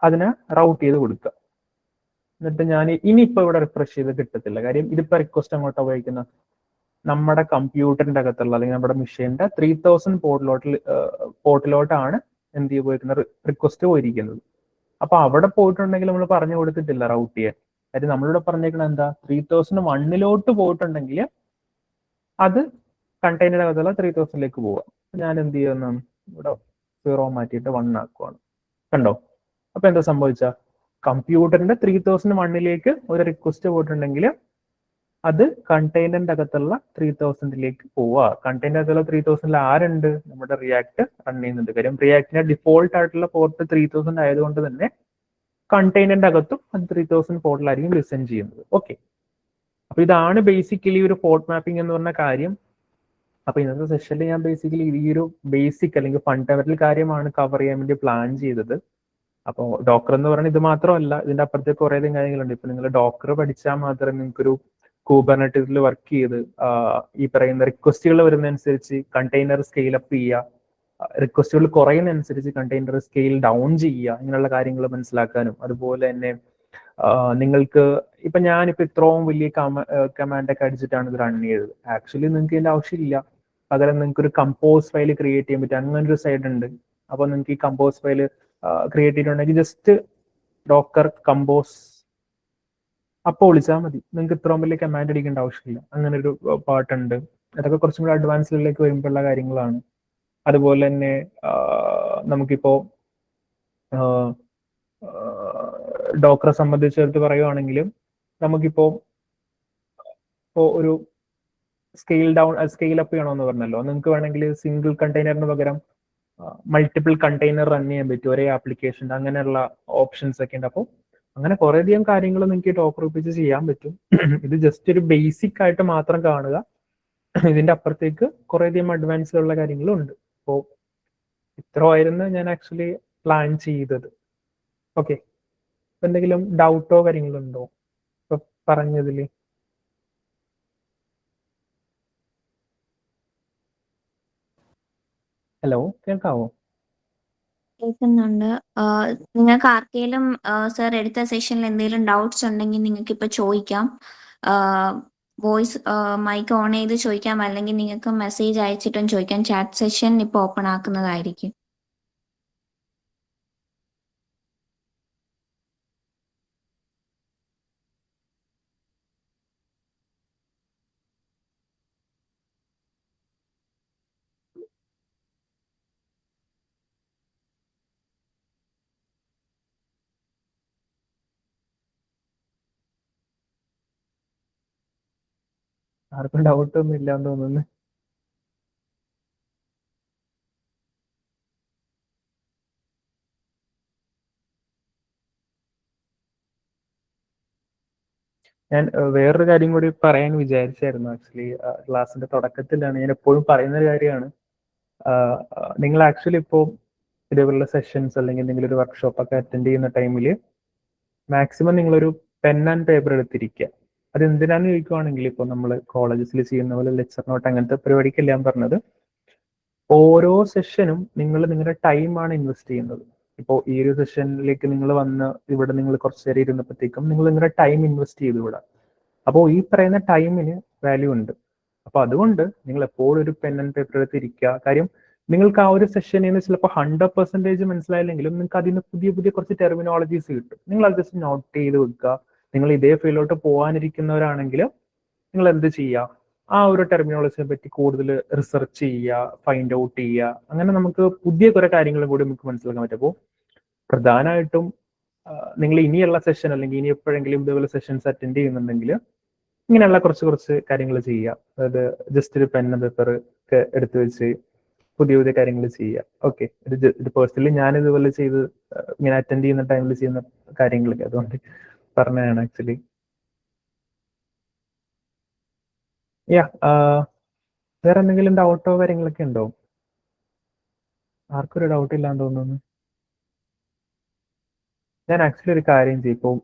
അതിനെ റൗട്ട് ചെയ്ത് കൊടുക്കുക. എന്നിട്ട് ഞാൻ ഇനിയിപ്പോ ഇവിടെ റിഫ്രഷ് ചെയ്ത് കിട്ടത്തില്ല. കാര്യം ഇതിപ്പോ റിക്വസ്റ്റ് അങ്ങോട്ട് ഉപയോഗിക്കുന്ന നമ്മുടെ കമ്പ്യൂട്ടറിന്റെ അകത്തുള്ള അല്ലെങ്കിൽ നമ്മുടെ മെഷീന്റെ 3000 പോർട്ടിലോട്ടാണ് എന്ത് ചെയ്ത് പോയിരിക്കുന്നത്, റിക്വസ്റ്റ് പോയിരിക്കുന്നത്. അപ്പൊ അവിടെ പോയിട്ടുണ്ടെങ്കിൽ നമ്മൾ പറഞ്ഞു കൊടുത്തിട്ടില്ല റൗട്ട് ചെയ്യാൻ. കാര്യം നമ്മളിവിടെ പറഞ്ഞേക്കുന്നത് എന്താ, 3001ലോട്ട് പോയിട്ടുണ്ടെങ്കിൽ അത് കണ്ടെയ്നർ അകത്തുള്ള 3000ലേക്ക് പോവാം. ഞാൻ എന്ത് ചെയ്യുന്നു, ഇവിടെ 0 മാറ്റിയിട്ട് 1 ആക്കുവാണ്. കണ്ടോ, അപ്പൊ എന്താ സംഭവിച്ച, കമ്പ്യൂട്ടറിന്റെ 3001ലേക്ക് ഒരു റിക്വസ്റ്റ് പോയിട്ടുണ്ടെങ്കിൽ അത് കണ്ടെയ്നറിന്റെ അകത്തുള്ള 3000ലേക്ക് പോവുക. കണ്ടെയ്നർ അകത്തുള്ള 3000ൽ ആരുണ്ട്, നമ്മുടെ റിയാക്ട് റൺ ചെയ്യുന്നുണ്ട്. കാര്യം റിയാക്ടിന്റെ ഡിഫോൾട്ട് ആയിട്ടുള്ള പോർട്ട് 3000 ആയതുകൊണ്ട് തന്നെ കണ്ടെയ്നറിന്റെ അകത്തും അത് 3000 പോർട്ടിലായിരിക്കും ലിസൺ ചെയ്യുന്നത്. ഓക്കെ, അപ്പൊ ഇതാണ് ബേസിക്കലി ഒരു പോർട്ട് മാപ്പിംഗ് എന്ന് പറഞ്ഞ കാര്യം. അപ്പൊ ഇന്നത്തെ സെഷനിൽ ഞാൻ ബേസിക്കലി ഈ ഒരു ബേസിക് അല്ലെങ്കിൽ ഫണ്ടമെന്റൽ കാര്യമാണ് കവർ ചെയ്യാൻ വേണ്ടി പ്ലാൻ ചെയ്തത്. അപ്പോൾ ഡോക്കർ എന്ന് പറയുന്നത് ഇത് മാത്രമല്ല, ഇതിന്റെ അപ്പുറത്തേക്ക് കുറെ അധികം കാര്യങ്ങളുണ്ട്. ഇപ്പൊ നിങ്ങൾ ഡോക്കർ പഠിച്ചാൽ മാത്രമേ നിങ്ങൾക്കൊരു കുബർനെറ്റീസിൽ വർക്ക് ചെയ്ത് ഈ പറയുന്ന റിക്വസ്റ്റുകൾ വരുന്നതനുസരിച്ച് കണ്ടെയ്നർ സ്കെയിൽ അപ്പ് ചെയ്യുക, റിക്വസ്റ്റുകൾ കുറയുന്നതനുസരിച്ച് കണ്ടെയ്നർ സ്കെയിൽ ഡൗൺ ചെയ്യുക, ഇങ്ങനെയുള്ള കാര്യങ്ങൾ മനസ്സിലാക്കാനും, അതുപോലെ തന്നെ നിങ്ങൾക്ക് ഇപ്പൊ ഞാനിപ്പോ ഇത്രയും വലിയ കമാൻഡൊക്കെ അടിച്ചിട്ടാണ് ഇത് റൺ ചെയ്തത്. ആക്ച്വലി നിങ്ങൾക്ക് ഇതിന്റെ ആവശ്യമില്ല. പകരം നിങ്ങൾക്ക് ഒരു കമ്പോസ് ഫയൽ ക്രിയേറ്റ് ചെയ്യാൻ പറ്റും. അങ്ങനെ ഒരു സൈഡ് ഉണ്ട്. അപ്പൊ നിങ്ങൾക്ക് ഈ കമ്പോസ് ഫയൽ ക്രിയേറ്റ് ചെയ്തിട്ടുണ്ടെങ്കിൽ ജസ്റ്റ് ഡോക്കർ കമ്പോസ് അപ്പോൾ വിളിച്ചാൽ മതി. നിങ്ങൾക്ക് ഇത്രയും വലിയ കമാൻഡ് അടിക്കേണ്ട ആവശ്യമില്ല. അങ്ങനെ ഒരു പാട്ടുണ്ട്. അതൊക്കെ കുറച്ചും കൂടി അഡ്വാൻസിലേക്ക് വരുമ്പോഴുള്ള കാര്യങ്ങളാണ്. അതുപോലെ തന്നെ നമുക്കിപ്പോ ഡോക്കറെ സംബന്ധിച്ചെടുത്ത് പറയുവാണെങ്കിലും നമുക്കിപ്പോ ഒരു സ്കെയിൽ ഡൗൺ സ്കെയിൽ അപ്പ് ചെയ്യണമെന്ന് പറഞ്ഞല്ലോ, നിങ്ങൾക്ക് വേണമെങ്കിൽ സിംഗിൾ കണ്ടെയ്നറിന് പകരം മൾട്ടിപ്പിൾ കണ്ടെയ്നർ റൺ ചെയ്യാൻ പറ്റും ഒരേ ആപ്ലിക്കേഷൻ. അങ്ങനെയുള്ള ഓപ്ഷൻസ് ഒക്കെ ഉണ്ട്. അപ്പോൾ അങ്ങനെ കുറെ അധികം കാര്യങ്ങൾ നിങ്ങൾക്ക് ഡോക്കർ ഉപയോഗിച്ച് ചെയ്യാൻ പറ്റും. ഇത് ജസ്റ്റ് ഒരു ബേസിക് ആയിട്ട് മാത്രം കാണുക. ഇതിന്റെ അപ്പുറത്തേക്ക് കുറെ അധികം അഡ്വാൻസ് ഉള്ള കാര്യങ്ങളും ഉണ്ട്. അപ്പോൾ ഇത്രയായിരുന്നു ഞാൻ ആക്ച്വലി പ്ലാൻ ചെയ്തത്. ഓക്കെ, എന്തെങ്കിലും ഡൗട്ടോ കാര്യങ്ങളോ ഉണ്ടോ ഇപ്പൊ പറഞ്ഞതില്? ഹലോ, കേൾക്കാവോ? കേൾക്കുന്നുണ്ട്. നിങ്ങൾക്ക് ആർക്കെങ്കിലും സർ എടുത്ത സെഷനിൽ എന്തെങ്കിലും ഡൗട്ട്സ് ഉണ്ടെങ്കിൽ നിങ്ങൾക്ക് ഇപ്പൊ ചോദിക്കാം. വോയിസ് മൈക്ക് ഓൺ ചെയ്ത് ചോദിക്കാം, അല്ലെങ്കിൽ നിങ്ങൾക്ക് മെസ്സേജ് അയച്ചിട്ടും ചോദിക്കാം. ചാറ്റ് സെഷൻ ഇപ്പൊ ഓപ്പൺ ആക്കുന്നതായിരിക്കും. ആർക്കും ഡൗട്ട് ഒന്നും ഇല്ലാന്ന് തോന്നുന്നു. ഞാൻ വേറൊരു കാര്യം കൂടി പറയാൻ വിചാരിച്ചായിരുന്നു. ആക്ച്വലി ക്ലാസ്സിന്റെ തുടക്കത്തിലാണ്, ഞാൻ എപ്പോഴും പറയുന്ന ഒരു കാര്യമാണ്. നിങ്ങൾ ആക്ച്വലി ഇപ്പോൾ ഇതേപോലുള്ള സെഷൻസ് അല്ലെങ്കിൽ എന്തെങ്കിലും ഒരു വർക്ക്ഷോപ്പ് ഒക്കെ അറ്റൻഡ് ചെയ്യുന്ന ടൈമിൽ മാക്സിമം നിങ്ങളൊരു പെൻ ആൻഡ് പേപ്പർ എടുത്തിരിക്കുക. അതെന്തിനാന്ന് ചോദിക്കുവാണെങ്കിൽ ഇപ്പോൾ നമ്മൾ കോളേജസിൽ ചെയ്യുന്ന പോലെ ലെക്ചർ നോട്ട് അങ്ങനത്തെ പരിപാടിക്കല്ല ഞാൻ പറഞ്ഞത്. ഓരോ സെഷനും നിങ്ങൾ നിങ്ങളുടെ ടൈമാണ് ഇൻവെസ്റ്റ് ചെയ്യുന്നത്. ഇപ്പോൾ ഈ ഒരു സെഷനിലേക്ക് നിങ്ങൾ വന്ന് ഇവിടെ നിങ്ങൾ കുറച്ച് നേരം ഇരുന്നപ്പോഴത്തേക്കും നിങ്ങൾ നിങ്ങളുടെ ടൈം ഇൻവെസ്റ്റ് ചെയ്തു ഇവിടെ. അപ്പോൾ ഈ പറയുന്ന ടൈമിന് വാല്യൂ ഉണ്ട്. അപ്പൊ അതുകൊണ്ട് നിങ്ങൾ എപ്പോഴും ഒരു പെൻ ആൻഡ് പേപ്പർ എടുത്ത് ഇരിക്കുക. കാര്യം നിങ്ങൾക്ക് ആ ഒരു സെഷനിൽ നിന്ന് ചിലപ്പോൾ 100% മനസ്സിലായില്ലെങ്കിലും നിങ്ങൾക്ക് അതിന് പുതിയ പുതിയ കുറച്ച് ടെർമിനോളജീസ് കിട്ടും. നിങ്ങൾ അത് ജസ്റ്റ് നോട്ട് ചെയ്ത് വെക്കുക. നിങ്ങൾ ഇതേ ഫീൽഡിലോട്ട് പോകാനിരിക്കുന്നവരാണെങ്കിൽ നിങ്ങൾ എന്ത് ചെയ്യുക, ആ ഒരു ടെർമിനോളജിനെ പറ്റി കൂടുതൽ റിസർച്ച് ചെയ്യുക, ഫൈൻഡ് ഔട്ട് ചെയ്യുക. അങ്ങനെ നമുക്ക് പുതിയ കുറെ കാര്യങ്ങളും കൂടി നമുക്ക് മനസ്സിലാക്കാൻ പറ്റും. അപ്പോൾ പ്രധാനമായിട്ടും നിങ്ങൾ ഇനിയുള്ള സെഷൻ അല്ലെങ്കിൽ ഇനി എപ്പോഴെങ്കിലും ഇതുപോലെ സെഷൻസ് അറ്റൻഡ് ചെയ്യുന്നുണ്ടെങ്കിൽ ഇങ്ങനെയുള്ള കുറച്ച് കാര്യങ്ങൾ ചെയ്യുക. അതായത് ജസ്റ്റ് ഒരു പെൻ പേപ്പർ ഒക്കെ എടുത്തു വെച്ച് പുതിയ പുതിയ കാര്യങ്ങൾ ചെയ്യുക. ഓക്കെ, ഇത് പേഴ്സണലി ഞാൻ ഇതുപോലെ ചെയ്ത് ഇങ്ങനെ അറ്റൻഡ് ചെയ്യുന്ന ടൈമിൽ ചെയ്യുന്ന കാര്യങ്ങളൊക്കെ അതുകൊണ്ട് പറഞ്ഞതാണ് ആക്ച്വലി. വേറെ എന്തെങ്കിലും ഡൗട്ടോ കാര്യങ്ങളൊക്കെ ഉണ്ടോ? ആർക്കും ഒരു ഡൗട്ട് ഇല്ലാന്ന് തോന്നുന്നു. ഞാൻ ആക്ച്വലി ഒരു കാര്യം ചെയ്യും. ഇപ്പോൾ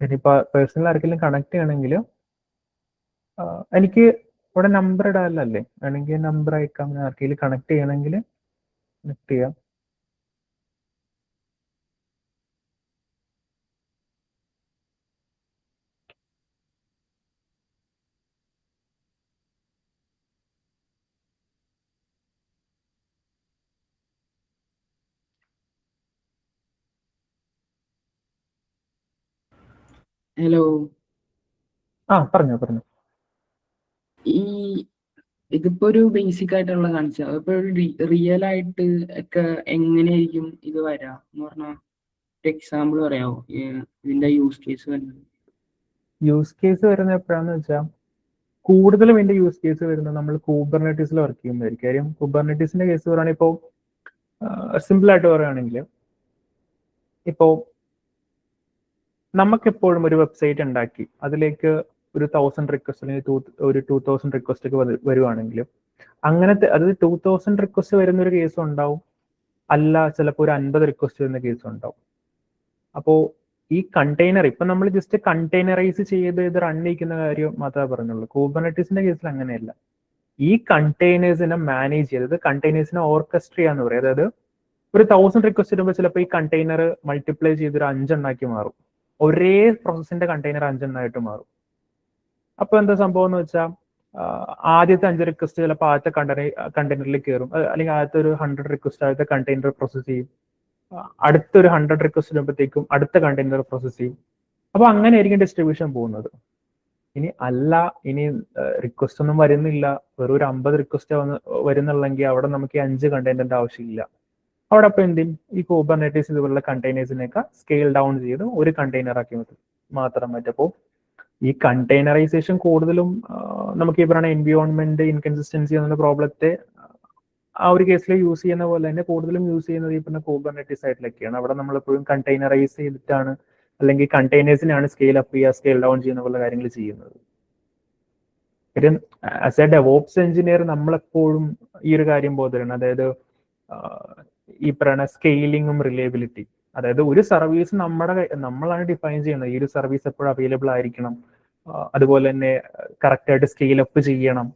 ഇനിയിപ്പോൾ പേഴ്സണൽ ആർക്കെങ്കിലും കണക്ട് ചെയ്യണമെങ്കിൽ എനിക്ക് ഇവിടെ നമ്പർ ഇടാനല്ലേ, വേണമെങ്കിൽ നമ്പർ അയക്കാം. ആർക്കെങ്കിലും കണക്ട് ചെയ്യണമെങ്കിൽ കണക്ട് ചെയ്യാം. ഹലോ, പറഞ്ഞോ. ഈ ഇതിപ്പോ ഒരു ബേസിക് ആയിട്ടുള്ള കാണിച്ചത്, ഇപ്പൊ റിയൽ ആയിട്ട് ഒക്കെ എങ്ങനെയായിരിക്കും ഇത് വരാ എന്ന് പറഞ്ഞാൽ എക്സാമ്പിൾ പറയാമോ ഇതിന്റെ യൂസ് കേസ് വരുന്നത്? യൂസ് കേസ് വരുന്നത് എപ്പോഴാന്ന് വെച്ചാൽ കൂടുതലും ഇതിന്റെ യൂസ് കേസ് വരുന്നത് നമ്മൾ കുബർനെറ്റീസിൽ വർക്ക് ചെയ്യുന്നതായിരിക്കും. കാര്യം കുബർനെറ്റീസിന്റെ കേസ് പറയുകയാണെങ്കിൽ ഇപ്പോൾ സിമ്പിൾ ആയിട്ട് പറയുകയാണെങ്കിൽ ഇപ്പോൾ നമുക്കെപ്പോഴും ഒരു വെബ്സൈറ്റ് ഉണ്ടാക്കി അതിലേക്ക് ഒരു 1000 റിക്വസ്റ്റ് അല്ലെങ്കിൽ ഒരു 2000 റിക്വസ്റ്റ് ഒക്കെ വരുവാണെങ്കിൽ അങ്ങനത്തെ അത് 2000 റിക്വസ്റ്റ് വരുന്ന ഒരു കേസും ഉണ്ടാവും, അല്ല ചിലപ്പോൾ ഒരു 50 റിക്വസ്റ്റ് വരുന്ന കേസും ഉണ്ടാവും. അപ്പോൾ ഈ കണ്ടെയ്നർ ഇപ്പൊ നമ്മൾ ജസ്റ്റ് കണ്ടെയ്നറൈസ് ചെയ്ത് ഇത് റൺ ചെയ്യിക്കുന്ന കാര്യം മാത്രമേ പറഞ്ഞുള്ളൂ. കുബർനെറ്റീസിന്റെ കേസിൽ അങ്ങനെയല്ല. ഈ കണ്ടെയ്നേഴ്സിനെ മാനേജ് ചെയ്തത് കണ്ടെയ്നേഴ്സിനെ ഓർക്കസ്ട്ര ചെയ്യാന്ന് പറയും. അതായത് ഒരു 1000 റിക്വസ്റ്റ് വരുമ്പോൾ ചിലപ്പോൾ ഈ കണ്ടെയ്നർ മൾട്ടിപ്ലൈ ചെയ്ത് ഒരു 5 എണ്ണാക്കി മാറും. ഒരേ പ്രോസസ്സിന്റെ കണ്ടെയ്നർ 5 എണ്ണായിട്ട് മാറും. അപ്പൊ എന്താ സംഭവം എന്ന് വെച്ചാൽ ആദ്യത്തെ 5 റിക്വസ്റ്റ് ചിലപ്പോൾ ആദ്യത്തെ കണ്ടെയ്നറിൽ കയറും, അല്ലെങ്കിൽ ആദ്യത്തെ ഒരു 100 റിക്വസ്റ്റ് ആദ്യത്തെ കണ്ടെയ്നർ പ്രോസസ് ചെയ്യും. അടുത്തൊരു 100 റിക്വസ്റ്റ് വരുമ്പോഴത്തേക്കും അടുത്ത കണ്ടെയ്നർ പ്രോസസ് ചെയ്യും. അപ്പൊ അങ്ങനെ ആയിരിക്കും ഡിസ്ട്രിബ്യൂഷൻ പോകുന്നത്. ഇനി റിക്വസ്റ്റ് ഒന്നും വരുന്നില്ല, വെറും ഒരു 50 റിക്വസ്റ്റ് വരുന്നുള്ളെങ്കിൽ അവിടെ നമുക്ക് ഈ 5 കണ്ടെയ്നറിന്റെ ആവശ്യമില്ല. അവിടെ അപ്പൊ എന്തും ഈ കുബർനെറ്റീസ് ഇതുപോലുള്ള കണ്ടെയ്നേഴ്സിനെയൊക്കെ സ്കെയിൽ ഡൗൺ ചെയ്ത് ഒരു കണ്ടെയ്നർ ആക്കി മാത്രം പറ്റപ്പോൾ ഈ കണ്ടെയ്നറൈസേഷൻ കൂടുതലും നമുക്ക് ഈ പറയുന്ന എൻവിയോൺമെന്റ് ഇൻകൺസിസ്റ്റൻസി എന്ന പ്രോബ്ലത്തെ ആ ഒരു കേസിൽ യൂസ് ചെയ്യുന്ന പോലെ തന്നെ കൂടുതലും യൂസ് ചെയ്യുന്നത് ഈ പറഞ്ഞ കുബർനെറ്റീസ് സൈഡിലൊക്കെയാണ്. അവിടെ നമ്മളെപ്പോഴും കണ്ടെയ്നറൈസ് ചെയ്തിട്ടാണ് അല്ലെങ്കിൽ കണ്ടെയ്നേഴ്സിനാണ് സ്കെയിൽ അപ്പ് ചെയ്യുക സ്കെയിൽ ഡൗൺ ചെയ്യുന്ന പോലെ കാര്യങ്ങൾ ചെയ്യുന്നത്. കാര്യം ആസ് എ ഡെവോപ്സ് എഞ്ചിനീയർ നമ്മളെപ്പോഴും ഈ ഒരു കാര്യം ബോധമാണ്. അതായത് ഈ പറയുന്ന സ്കെയിലിങ്ങും റിലയബിലിറ്റി. അതായത് ഒരു സർവീസ് നമ്മളാണ് ഡിഫൈൻ ചെയ്യുന്നത്. ഈ ഒരു സർവീസ് എപ്പോഴും അവൈലബിൾ ആയിരിക്കണം, അതുപോലെ തന്നെ കറക്റ്റ് ആയിട്ട് സ്കെയിൽ അപ്പ് ചെയ്യണം,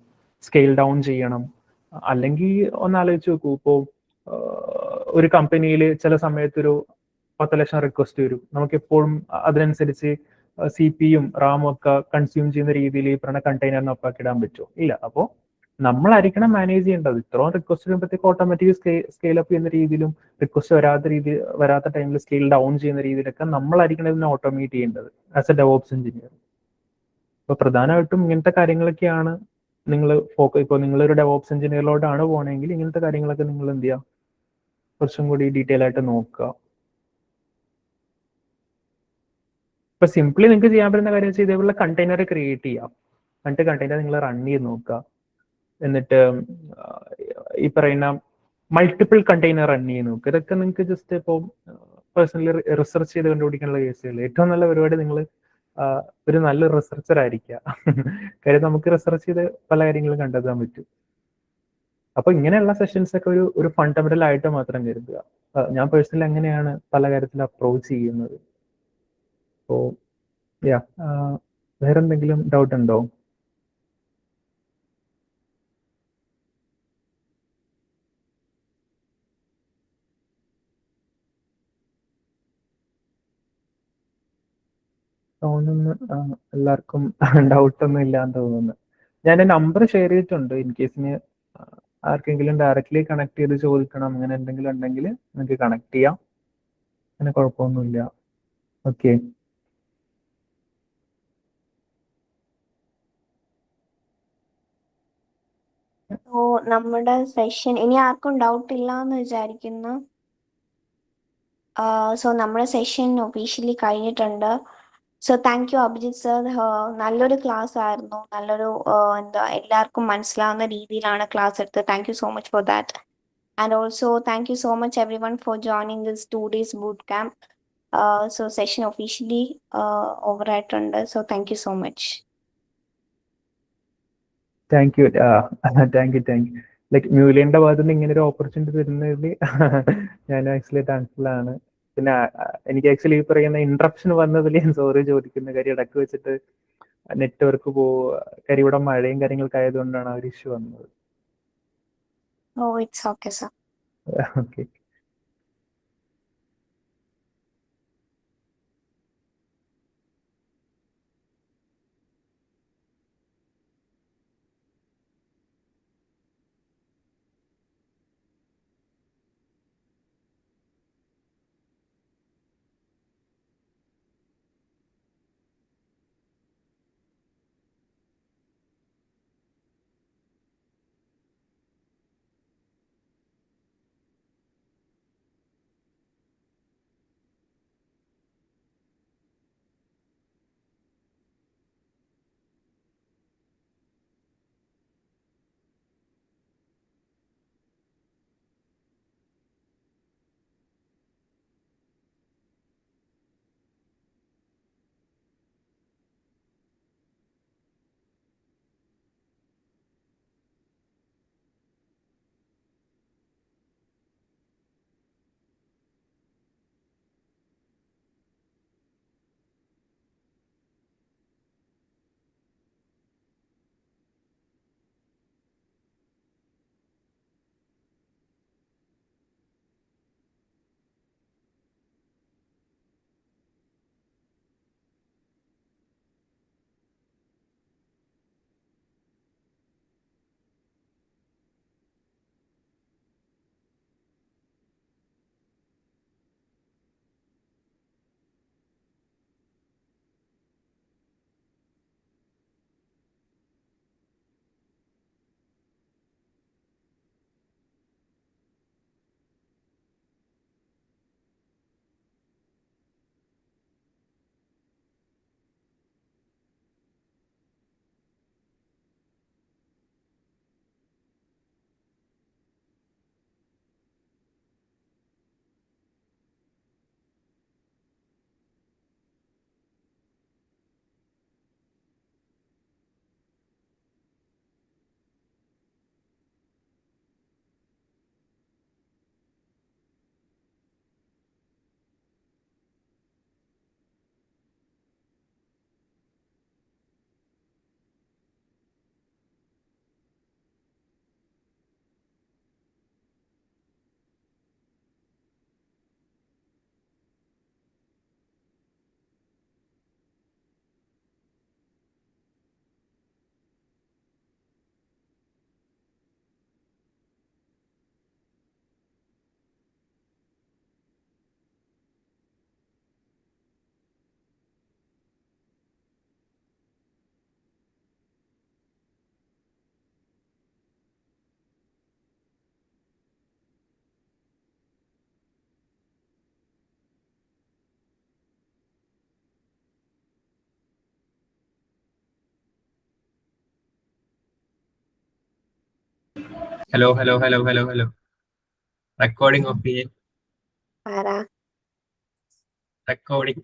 സ്കെയിൽ ഡൗൺ ചെയ്യണം. അല്ലെങ്കിൽ ഒന്ന് ആലോചിച്ച് നോക്കൂ, ഇപ്പോൾ ഒരു കമ്പനിയിൽ ചില സമയത്തൊരു 10 ലക്ഷം റിക്വസ്റ്റ് വരും. നമുക്ക് എപ്പോഴും അതിനനുസരിച്ച് CPU-യും റാമും ഒക്കെ കൺസ്യൂം ചെയ്യുന്ന രീതിയിൽ ഈ പറഞ്ഞ കണ്ടെയ്നറിന് ഒപ്പാക്കിടാൻ പറ്റുമോ? ഇല്ല. അപ്പോൾ നമ്മളായിരിക്കണം മാനേജ് ചെയ്യേണ്ടത്. ഇത്രയും റിക്വസ്റ്റ് വരുമ്പോഴത്തേക്ക് ഓട്ടോമാറ്റിക് സ്കെയിൽ അപ്പ് ചെയ്യുന്ന രീതിയിലും റിക്വസ്റ്റ് വരാത്ത ടൈമിൽ സ്കെയിൽ ഡൗൺ ചെയ്യുന്ന രീതിയിലൊക്കെ നമ്മളായിരിക്കണം ഇതിനെ ഓട്ടോമേറ്റ് ചെയ്യേണ്ടത് ആസ് എ ഡെവോപ്സ് എഞ്ചിനീയർ. അപ്പൊ പ്രധാനമായിട്ടും ഇങ്ങനത്തെ കാര്യങ്ങളൊക്കെയാണ് നിങ്ങൾ ഇപ്പോൾ നിങ്ങളൊരു ഡെവോപ്സ് എഞ്ചിനീയറിലോട്ടാണ് പോകണമെങ്കിൽ ഇങ്ങനത്തെ കാര്യങ്ങളൊക്കെ നിങ്ങൾ എന്ത് ചെയ്യുക, കുറച്ചും കൂടി ഡീറ്റെയിൽ ആയിട്ട് നോക്കുക. ഇപ്പൊ സിംപ്ലി നിങ്ങൾക്ക് ചെയ്യാൻ പറ്റുന്ന കാര്യം വെച്ചാൽ ഇതേപോലെ കണ്ടെയ്നർ ക്രിയേറ്റ് ചെയ്യാം. എന്നിട്ട് കണ്ടെയ്നർ നിങ്ങൾ റൺ ചെയ്ത് നോക്കുക. എന്നിട്ട് ഈ പറയുന്ന മൾട്ടിപ്പിൾ കണ്ടെയ്നർ റൺ ചെയ്ത് നോക്കുക. ഇതൊക്കെ നിങ്ങൾക്ക് ജസ്റ്റ് ഇപ്പോൾ പേഴ്സണലി റിസർച്ച് ചെയ്ത് കണ്ടുപിടിക്കാനുള്ള കേസുകൾ. ഏറ്റവും നല്ല പരിപാടി നിങ്ങൾ ഒരു നല്ല റിസർച്ചർ ആയിരിക്കുക. കാര്യം നമുക്ക് റിസർച്ച് ചെയ്ത് പല കാര്യങ്ങളും കണ്ടെത്താൻ പറ്റും. അപ്പൊ ഇങ്ങനെയുള്ള സെഷൻസ് ഒക്കെ ഒരു ഫണ്ടമെന്റൽ ആയിട്ട് മാത്രം കരുതുക. ഞാൻ പേഴ്സണലി അങ്ങനെയാണ് പല കാര്യത്തിലും അപ്രോച്ച് ചെയ്യുന്നത്. അപ്പോൾ വേറെന്തെങ്കിലും ഡൗട്ട് ഉണ്ടോ? തോന്നുന്നു എല്ലാവർക്കും ഡൗട്ടൊന്നും ഇല്ലാന്ന് തോന്നുന്നു. ഞാൻ നമ്പർ ഷെയർ ചെയ്തിട്ടുണ്ട്. ഇൻ കേസിന് ആർക്കെങ്കിലും ഡയറക്റ്റ്ലി കണക്ട് ചെയ്ത് ചോദിക്കണം അങ്ങനെ എന്തെങ്കിലും ഉണ്ടെങ്കിൽ നിങ്ങൾക്ക് കണക്ട് ചെയ്യാം. അങ്ങനെ കുഴപ്പമൊന്നുമില്ല. ഓക്കെ. ഓ, നമ്മുടെ സെഷൻ ഇനി ആർക്കും ഡൗട്ട് ഇല്ല എന്ന് വിചാരിക്കുന്നു. സോ നമ്മുടെ സെഷൻ ഒഫീഷ്യലി കഴിഞ്ഞിട്ടുണ്ട്. So thank you Abhijith sir. നല്ലൊരു ക്ലാസ് ആയിരുന്നു. നല്ലൊരു എന്താ എല്ലാവർക്കും മനസ്സിലാവുന്ന രീതിയിലാണ് ക്ലാസ് എടുത്തത്. Thank you so much for that. And also thank you so much everyone for joining this 2 days boot camp. So session officially over ആയിട്ടുണ്ട്. So thank you so much. Thank you. Thank you. Like മ്യൂലിയന്റെ ഭാഗത്ത് നിന്ന് ഇങ്ങനെ ഒരു opportunity തരുന്നതിൽ ഞാൻ actually thankful ആണ്. പിന്നെ എനിക്ക് ആക്ച്വലി ഈ പറയുന്ന ഇൻട്രപ്ഷൻ വന്നതിൽ ഞാൻ സോറി ചോദിക്കുന്ന കാര്യം, ഇടയ്ക്ക് വെച്ചിട്ട് നെറ്റ്വർക്ക് കാര്യം ഇവിടെ മഴയും കാര്യങ്ങളൊക്കെ ആയതുകൊണ്ടാണ് ആ ഒരു ഇഷ്യൂ വന്നത്. Oh, it's okay sir. Okay. Hello. Recording of the ആരാ? recording.